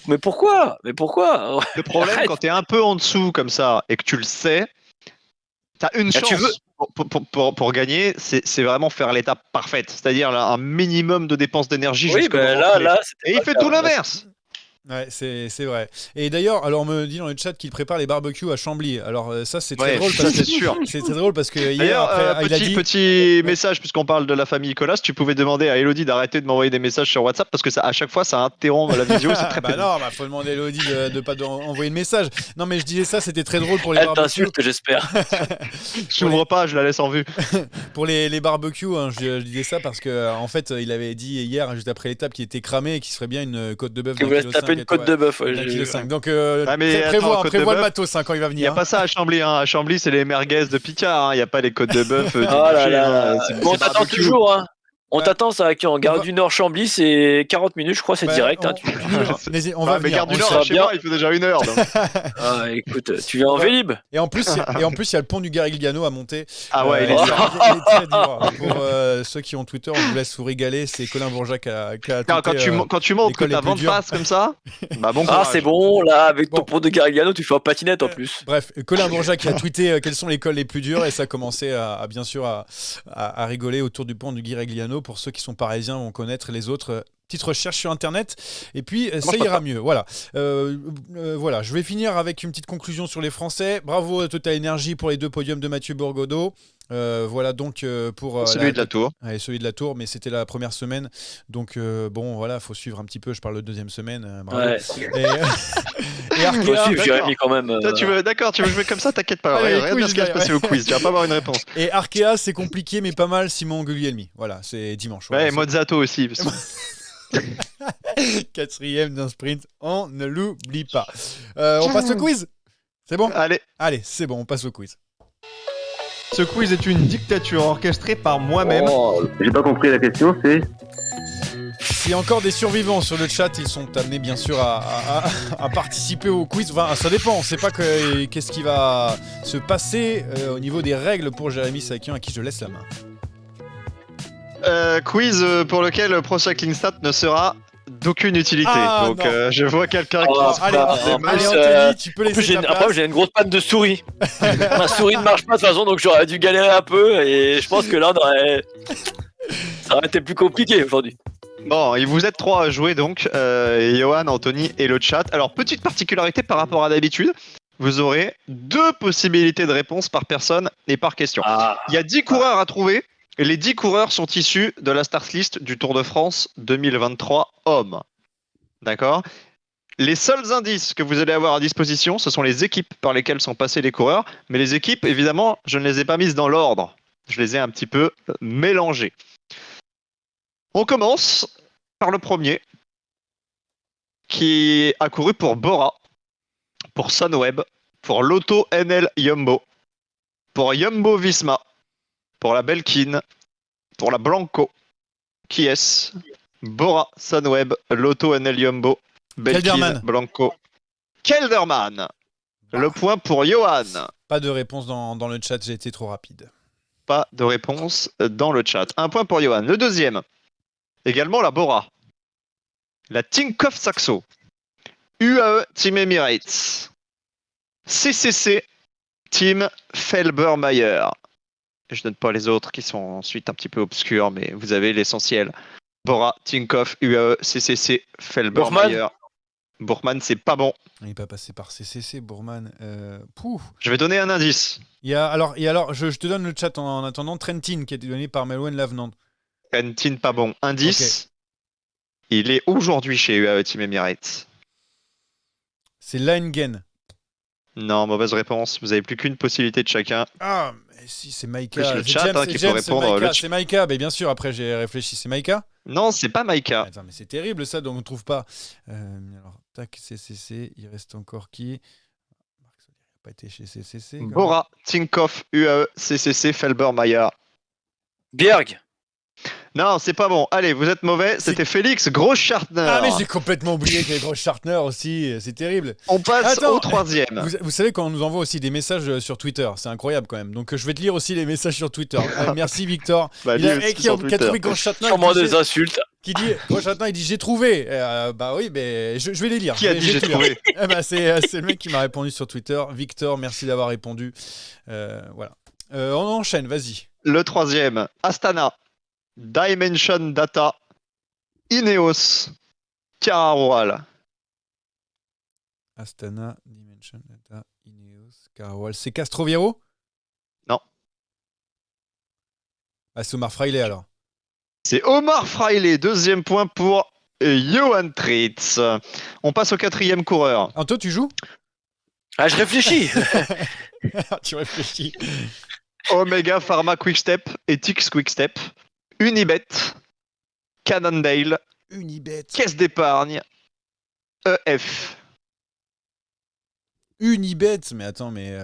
Mais pourquoi Le problème, quand t'es un peu en dessous comme ça et que tu le sais, t'as une chance pour gagner, c'est vraiment faire l'étape parfaite, c'est-à-dire là, un minimum de dépenses d'énergie. Oui, là, et il fait tout l'inverse. Ouais, c'est vrai. Et d'ailleurs, alors on me dit dans le chat qu'il prépare les barbecues à Chambly. Alors ça c'est très drôle parce que c'est sûr. C'est très drôle parce que hier d'ailleurs, après, il a dit petit message puisqu'on parle de la famille Colas, tu pouvais demander à Elodie d'arrêter de m'envoyer des messages sur WhatsApp parce que ça, à chaque fois ça interrompt la vidéo, c'est très pénible. Non, faut demander à Elodie de pas envoyer de message. Non mais je disais ça, c'était très drôle pour les barbecues. Elle t'insulte, j'espère. Je n'ouvre pas, je la laisse en vue. Pour les barbecues, hein, je disais ça parce que en fait, il avait dit hier juste après l'étape qu'il était cramé et qu'il se ferait bien une côte de bœuf. Il voulait taper une côte de bœuf. Donc prévois le matos quand il va venir. Il n'y a pas ça à Chambly. Hein. À Chambly, c'est les merguez de Picard. Il n'y a pas les côtes de bœuf. On t'attend toujours. Hein. On t'attend, ça, en Gare du Nord Chambly, c'est 40 minutes, je crois, c'est direct. On va venir. Mais Gare du Nord, chez moi, il fait déjà 1 heure. Donc. Écoute, tu viens en Vélib. Et en plus, il y a le pont du Garigliano à monter. Ah ouais, il est très dur. Pour ceux qui ont Twitter, on vous laisse vous régaler. C'est Colin Bourgeat qui a quand tu montes que ta vente passe comme ça, bah bon courage. Ah, c'est bon, là, avec ton pont de Garigliano, tu fais en patinette en plus. Bref, Colin Bourgeat qui a tweeté quelles sont les cols les plus durs et ça a commencé bien sûr à rigoler autour du pont du Garigliano. Pour ceux qui sont parisiens vont connaître les autres. Petite recherche sur internet et puis ça ira mieux. Voilà. Voilà. Je vais finir avec une petite conclusion sur les Français. Bravo à Total Energy pour les 2 podiums de Mathieu Bourgodeau. Voilà donc pour celui de la Tour. Ouais, celui de la Tour, mais c'était la première semaine. Donc bon voilà, faut suivre un petit peu. Je parle de deuxième semaine. Ouais. Et Arkea, Jérémy quand même. Toi, tu veux jouer comme ça, t'inquiète pas. Rien de ce qui va se passer au quiz. Tu vas pas avoir une réponse. Et Arkea, c'est compliqué, mais pas mal. Simon Guglielmi. Voilà, c'est dimanche. Ouais, et Mozzato aussi. Parce que... 4e d'un sprint, on ne l'oublie pas. On passe au quiz. C'est bon ? Allez, c'est bon, on passe au quiz. Ce quiz est une dictature orchestrée par moi-même. J'ai pas compris la question, c'est... S'il y a encore des survivants sur le chat, ils sont amenés bien sûr à participer au quiz. Enfin, ça dépend, on ne sait pas qu'est-ce qui va se passer au niveau des règles pour Jérémy Sakian à qui je laisse la main. quiz pour lequel Pro Cycling Stat ne sera d'aucune utilité. Donc je vois quelqu'un qui allez Anthony, tu peux laisser ta place. Après j'ai une grosse panne de souris. Ma souris ne marche pas de toute façon, donc j'aurais dû galérer un peu et je pense que là ça aurait été plus compliqué aujourd'hui. Bon, et vous êtes 3 à jouer donc, Johan, Anthony et le chat. Alors petite particularité par rapport à d'habitude, vous aurez 2 possibilités de réponse par personne et par question. Il y a 10 coureurs à trouver. Et les 10 coureurs sont issus de la start list du Tour de France 2023 hommes. D'accord ? Les seuls indices que vous allez avoir à disposition, ce sont les équipes par lesquelles sont passés les coureurs. Mais les équipes, évidemment, je ne les ai pas mises dans l'ordre. Je les ai un petit peu mélangées. On commence par le premier, qui a couru pour Bora, pour Sunweb, pour Lotto NL Jumbo, pour Jumbo Visma, pour la Belkin, pour la Blanco. Qui est-ce ? Bora, Sunweb, Lotto NL Jumbo, Belkin, Kelderman. Blanco. Kelderman. Le point pour Johan. Pas de réponse dans le chat, j'ai été trop rapide. Pas de réponse dans le chat. Un point pour Johan. Le deuxième. Également la Bora. La Tinkoff Saxo. UAE Team Emirates. CCC Team Felbermayer. Je donne pas les autres qui sont ensuite un petit peu obscurs, mais vous avez l'essentiel. Bora, Tinkoff, UAE, CCC, Felbermayer. Bourman, c'est pas bon. Il n'est pas passé par CCC, Bourman. Pouf. Je vais donner un indice. Il y a, alors je te donne le chat en attendant. Trentin, qui a été donné par Melouen Lavenant. Trentin, pas bon. Indice. Il est aujourd'hui chez UAE Team Emirates. C'est Langen. Non, mauvaise réponse. Vous avez plus qu'une possibilité de chacun. Ah, mais si, c'est Maïka. Plus le C'est chat, James, hein, c'est qu'il James, faut c'est répondre. Maïka, Le c'est Maïka. Mais bien sûr, après j'ai réfléchi. C'est Maïka. Non, c'est pas Maïka. Attends, mais c'est terrible ça, donc on ne trouve pas. Alors, tac, CCC. Il reste encore qui? Marc Solier n'a pas été chez CCC. quand même. Bora, Tinkoff, UAE, CCC, Felbermayer. Bjerg. Non, c'est pas bon. Allez, vous êtes mauvais. C'était Félix Groschartner. Ah, mais j'ai complètement oublié qu'il y avait Gros Chartner aussi. C'est terrible. On passe Attends, au troisième. Vous savez quand on nous envoie aussi des messages sur Twitter, c'est incroyable quand même. Donc je vais te lire aussi les messages sur Twitter. Merci Victor. Bah, Il a, lui aussi qui sur a Twitter. trouvé Gros Chartner. Sûrement des insultes. Qui dit Gros Chartner, il dit j'ai trouvé. Bah oui, mais je vais les lire. Qui a dit j'ai tout lire. trouvé? Eh ben, c'est le mec qui m'a répondu sur Twitter. Victor, merci d'avoir répondu. Voilà. On enchaîne, vas-y. Le troisième, Astana, Dimension Data, Ineos, Cararural. Astana, Dimension Data, Ineos, Carawal. C'est Castroviejo? Non. Ah, c'est Omar Fraile alors. C'est Omar Fraile, deuxième point pour Johan Tritz. On passe au quatrième coureur. Anto, tu joues? Ah, je réfléchis. Tu réfléchis. Omega Pharma Quickstep, Ethics Quickstep, Unibet, Cannondale, Unibet. Caisse d'épargne, EF. Unibet, mais attends, mais.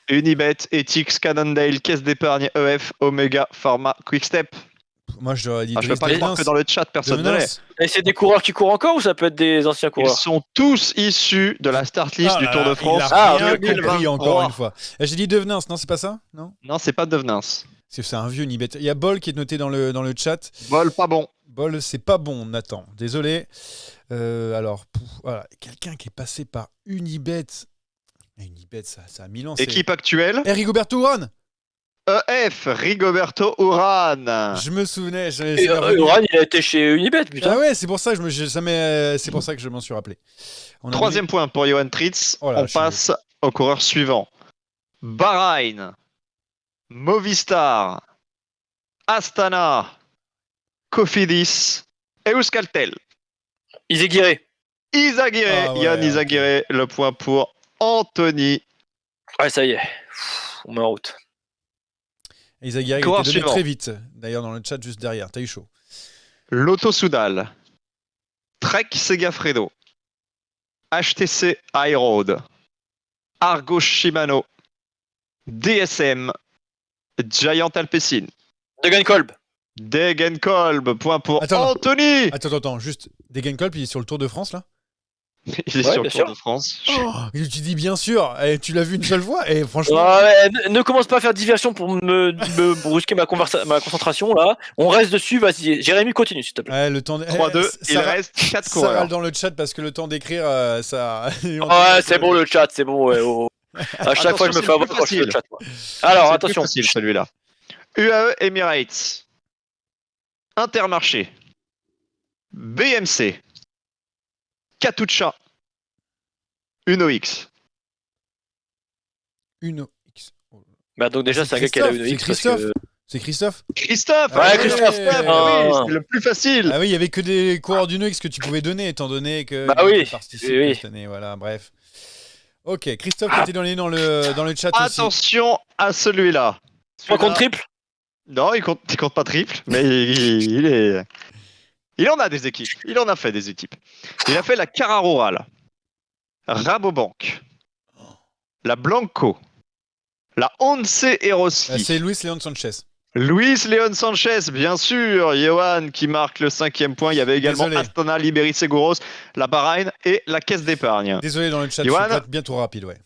Unibet, Ethics, Cannondale, Caisse d'épargne, EF, Omega Pharma Quickstep. Moi, je leur ai dit. Ah, je peux pas croire que dans le chat, personne ne l'est. Et c'est des coureurs qui courent encore ou ça peut être des anciens Ils coureurs? sont tous issus de la start list du Tour de France. Il a rien 2023. compris encore une fois. J'ai dit Devenins, non, c'est pas ça? Non. Non, c'est pas Devenins. C'est un vieux Unibet. Il y a Bol qui est noté dans le chat. Vol pas bon. Bol, c'est pas bon, Nathan. Désolé. Alors, voilà. Quelqu'un qui est passé par Unibet. Unibet, ça a 1000 ans. Équipe actuelle, Rigoberto Urán. EF, Rigoberto Urán. Je me souvenais. Urán, il a été chez Unibet, putain. Ah ouais, c'est pour ça que c'est pour ça que je m'en suis rappelé. On a Troisième point pour Johan Tritz. Oh là, On je suis passe au coureur suivant. Bahreïn, Movistar, Astana, Cofidis, Euskaltel. Izagirre. Izagirre, Ah ouais, Yann ok. Izagirre, le point pour Anthony. Ouais, ça y est. On met en route. Izagirre, il Coureur était donné suivant. très vite. D'ailleurs, dans le chat juste derrière. T'as eu chaud. Lotto Soudal, Trek Segafredo, HTC iRoad, Argo Shimano, DSM, Giant Alpecin, Degenkolb. Degenkolb, point pour Attends. Anthony. Attends. Juste, Degenkolb, il est sur le Tour de France, là? Il est Ouais, sur le bien Tour sûr. de France. Tu dis bien sûr. Et tu l'as vu une seule fois. Et franchement. Ouais, ne commence pas à faire diversion pour me brusquer ma concentration là. On reste dessus, vas-y. Jérémy, continue s'il te plaît. Ouais, le temps 3-2, il reste 4 Ça coureurs. râle dans le chat parce que le temps d'écrire, ça. Ouais, c'est bon le chat, c'est bon. Ouais, oh. À chaque fois, je me c'est fais avoir plus quand je fais le facile. chat. Moi. Alors, C'est attention. plus facile celui-là. UAE Emirates, Intermarché, BMC, Katusha, UNOX. Uno X. Bah, donc, déjà, c'est un gars qui a la C'est Uno X. parce Christophe. que- C'est Christophe. Christophe. Ouais, Christophe. Oui, c'est le plus facile. Ah oui, il y avait que des coureurs d'Uno X que tu pouvais donner, étant donné que. Bah il oui, participe oui. cette année. Voilà, bref. Ok, Christophe qui était dans le chat aussi. Attention à celui-là. 3 contre triple. Non, il compte pas triple, mais il en a des équipes. Il en a fait des équipes. Il a fait la Cararural, Rabobank, la Blanco, la Once Eroski, C'est Luis Leon Sanchez. Luis Leon Sanchez, bien sûr. Johan qui marque le 5e point. Il y avait également Désolé. Astana, Liberi Seguros, la Bahreïn et la Caisse d'épargne. Désolé dans le chat, Johan. je suis pas bien trop rapide, ouais.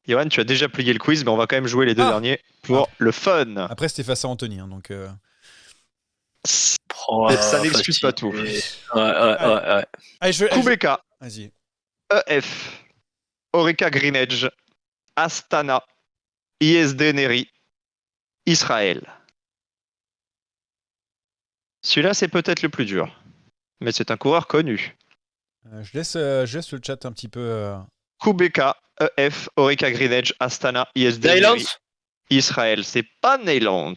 Johan, tu as déjà plié le quiz, mais on va quand même jouer les deux derniers pour le fun. Après, c'était face à Anthony, hein, donc. Ça n'excuse pas tout. Ouais. Allez, Kubeka, Vas-y. EF, Orica Greenedge, Astana, ISD Neri, Israël. Celui-là, c'est peut-être le plus dur. Mais c'est un coureur connu. Je laisse le chat un petit peu. Kubeka, EF, Orica Greenedge, Astana, ISD Neylands. Neri, Israël. C'est pas Neylands.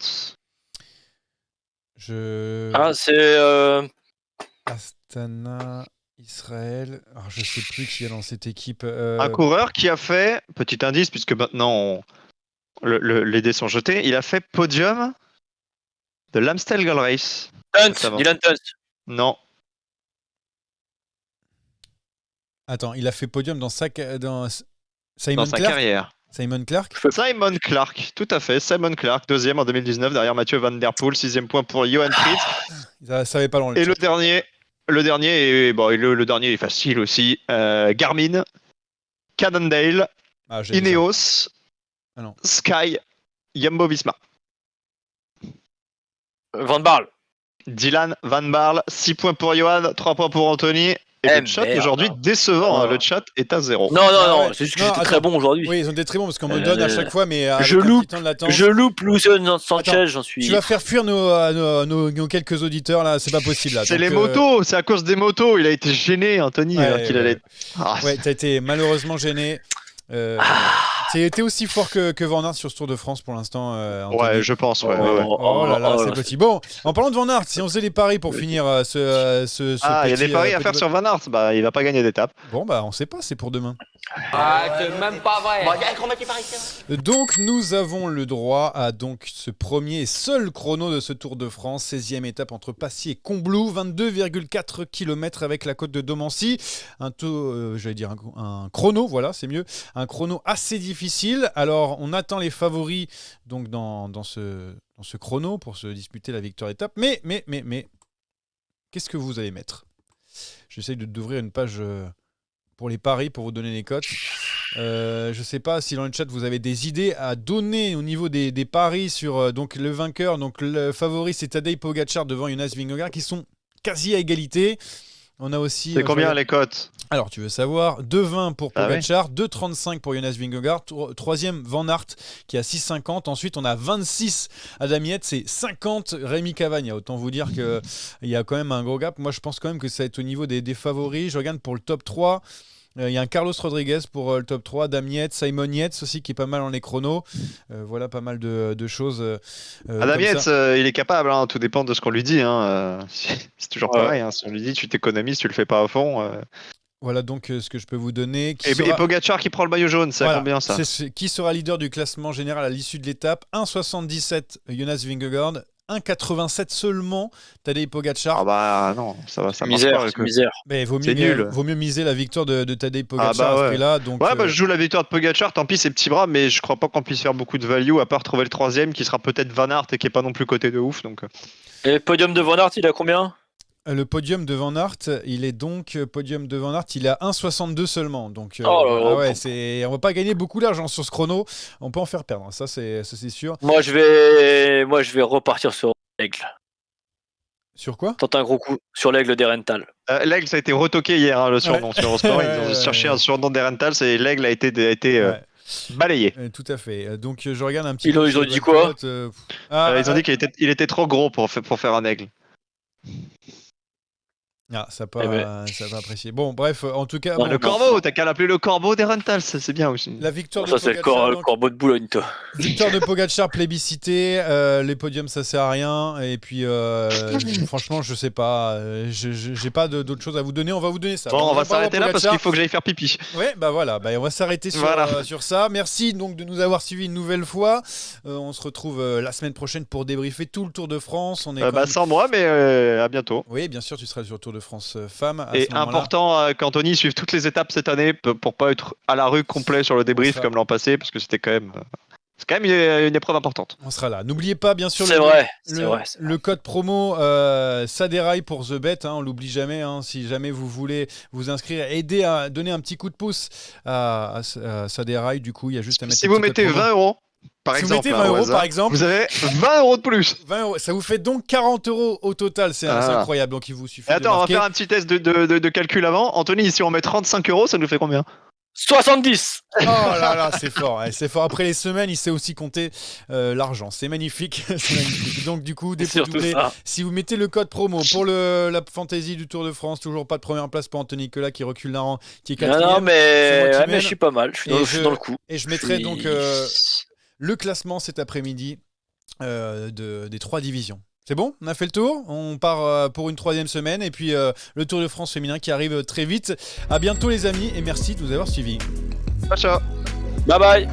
C'est. Astana, Israël. Alors, je sais plus qui est dans cette équipe. Un coureur qui a fait, petit indice, puisque maintenant les dés sont jetés, il a fait podium de l'Amstel Gold Race. Hunt, Dylan Hunt. Non. Attends, il a fait podium dans Simon Dans sa Clark. carrière. Simon Clark. Simon Clark, tout à fait. Simon Clark, 2e en 2019 derrière Mathieu Van Der Poel, 6e point pour Johan Fritz. Ça savait pas dans le Et chat. le dernier est facile aussi. Garmin, Cannondale, J'ai déjà. Ineos, Ah non. Sky, Jumbo Visma. Van Barle. Dylan Van Barle, 6 points pour Johan, 3 points pour Anthony. Et le chat merde. aujourd'hui décevant, Oh. hein, le chat est à 0. Non, ouais. c'est juste que Non, j'étais attends. très bon aujourd'hui. Oui, ils ont été très bons parce qu'on me donne à chaque fois, mais avec je un petit loupe- temps de latence. Je loupe Lucian Sanchez, Attends, j'en suis. Tu vas faire fuir nos quelques auditeurs là, c'est pas possible là. C'est Donc, les motos, c'est à cause des motos. Il a été gêné, Anthony, ouais, alors qu'il allait. Ah, Ouais, t'as été malheureusement gêné. T'es aussi fort que Van Aert sur ce Tour de France pour l'instant. Anthony. ouais, je pense. Ouais, ouais. Oh là là, c'est petit. Bon, en parlant de Van Aert, si on faisait les paris pour finir ce Ah, il y a petit, des paris à petit- faire sur Van Aert. Bah, il va pas gagner d'étape. Bon, bah, on sait pas, c'est pour demain. Ah, c'est même pas vrai. Comment tu paries ça? Donc, nous avons le droit à donc ce premier et seul chrono de ce Tour de France, 16e étape entre Passy et Combloux, 22,4 km avec la côte de Domancy. Un chrono, voilà, c'est mieux. Un chrono assez difficile. Alors, on attend les favoris donc dans ce chrono pour se disputer la victoire étape. Mais, qu'est-ce que vous allez mettre? J'essaye d'ouvrir une page pour les paris, pour vous donner les cotes. Je sais pas si dans le chat vous avez des idées à donner au niveau des paris sur donc le vainqueur. Donc le favori c'est Tadej Pogacar devant Jonas Vingegaard qui sont quasi à égalité. On a aussi. C'est combien les cotes? Alors tu veux savoir, 2,20 pour Ah Pogacar, 2,35 pour Jonas Vingegaard, troisième Van Aert qui a 6,50. Ensuite on a 26 Adam Yates et 50 Rémi Cavagna. Autant vous dire qu'il y a quand même un gros gap. Moi je pense quand même que ça va être au niveau des favoris. Je regarde pour le top 3. Il y a un Carlos Rodriguez pour le top 3, Adam Yates, Simon Yates aussi qui est pas mal dans les chronos. Voilà pas mal de choses. Adam comme Yates, ça. il est capable, hein, tout dépend de ce qu'on lui dit. Hein. C'est toujours pareil. Hein. Si on lui dit tu t'économises, tu le fais pas à fond. Voilà donc ce que je peux vous donner. Et Pogacar qui prend le maillot jaune, c'est à combien ça? Qui sera leader du classement général à l'issue de l'étape? 1,77 Jonas Vingegaard, 1,87 seulement Tadej Pogacar. Ah bah non, ça marche Misère, pas. c'est misère. Mais vaut C'est nul. mieux miser la victoire de Tadej Pogacar Ah bah ouais. à ce prix-là. Donc, Ouais, bah je joue la victoire de Pogacar, tant pis c'est petit bras, mais je crois pas qu'on puisse faire beaucoup de value à part trouver le troisième qui sera peut-être Van Aert et qui est pas non plus coté de ouf. Donc. Et le podium de Van Aert, il a combien? le podium de Van Aert, il est donc podium de Van Aert, il est à 1,62 seulement. Donc Oh là là. ah ouais, on va pas gagner beaucoup d'argent sur ce chrono. On peut en faire perdre, ça c'est sûr. Moi, je vais repartir sur l'aigle. Sur quoi? Tente un gros coup sur l'aigle des Rental. L'aigle, ça a été retoqué hier, hein, le surnom sur Eurosport. Ils ont cherché un surnom des Rentals et l'aigle a été Ouais. balayé. Tout à fait. Donc je regarde un petit Ils peu. ont sur dit le quoi vote, Ils ont dit qu'il était trop gros pour faire un aigle. Ah, ça Eh ben. pas apprécié. Bon, bref, en tout cas, Non, bon, Le corbeau, t'as qu'à l'appeler le corbeau des Rentals, c'est bien aussi. la victoire de Ça, c'est le Pogacar, le donc, corbeau de Boulogne, toi. victoire de Pogacar plébiscité. Les podiums, ça sert à rien. Et puis, franchement, je sais pas. J'ai pas d'autres choses à vous donner. On va vous donner ça. Bon, on va pas voir s'arrêter là parce Pogacar. qu'il faut que j'aille faire pipi. Ouais, bah voilà, on va s'arrêter sur ça. Merci donc de nous avoir suivis une nouvelle fois. On se retrouve la semaine prochaine pour débriefer tout le Tour de France. On est quand même- Sans moi, mais à bientôt. Oui, bien sûr, tu seras sur le Tour de France Femmes. à Et ce moment-là. important qu'Anthony suive toutes les étapes cette année pour pas être à la rue complet sur le débrief Ça. comme l'an passé, parce que c'était quand même C'est quand même une épreuve importante. On sera là. N'oubliez pas, bien sûr, C'est vrai, c'est le, vrai. le code promo Saderail pour The Bet. On l'oublie jamais. Si jamais vous voulez vous inscrire, aider à donner un petit coup de pouce à Saderail. Du coup, il y a juste à mettre. Si le vous petit code mettez promo. 20 euros, par Si exemple, vous mettez 20 au euros, hasard, par exemple, vous avez 20 euros de plus. 20 euros, ça vous fait donc 40 euros au total. C'est incroyable. Donc, il vous suffit. Et attends, on va marquer. faire un petit test de calcul avant. Anthony, si on met 35 euros, ça nous fait combien? 70. Oh là là, c'est fort. Ouais, c'est fort. Après les semaines, il sait aussi compter l'argent. C'est magnifique. C'est magnifique. Donc, du coup, Surtout doublé. ça. Si vous mettez le code promo pour la fantasy du Tour de France, toujours pas de première place pour Anthony Nicolas qui recule d'un rang, qui est Non, quatrième. non, C'est moi mais, qui ouais, mène. mais je suis pas mal. Je suis dans le coup. Et je mettrai suis- donc le classement cet après-midi des 3 divisions. C'est bon? On a fait le tour? On part pour une 3e semaine et puis le Tour de France féminin qui arrive très vite. À bientôt les amis et merci de nous avoir suivis. Ciao, ciao. Bye bye.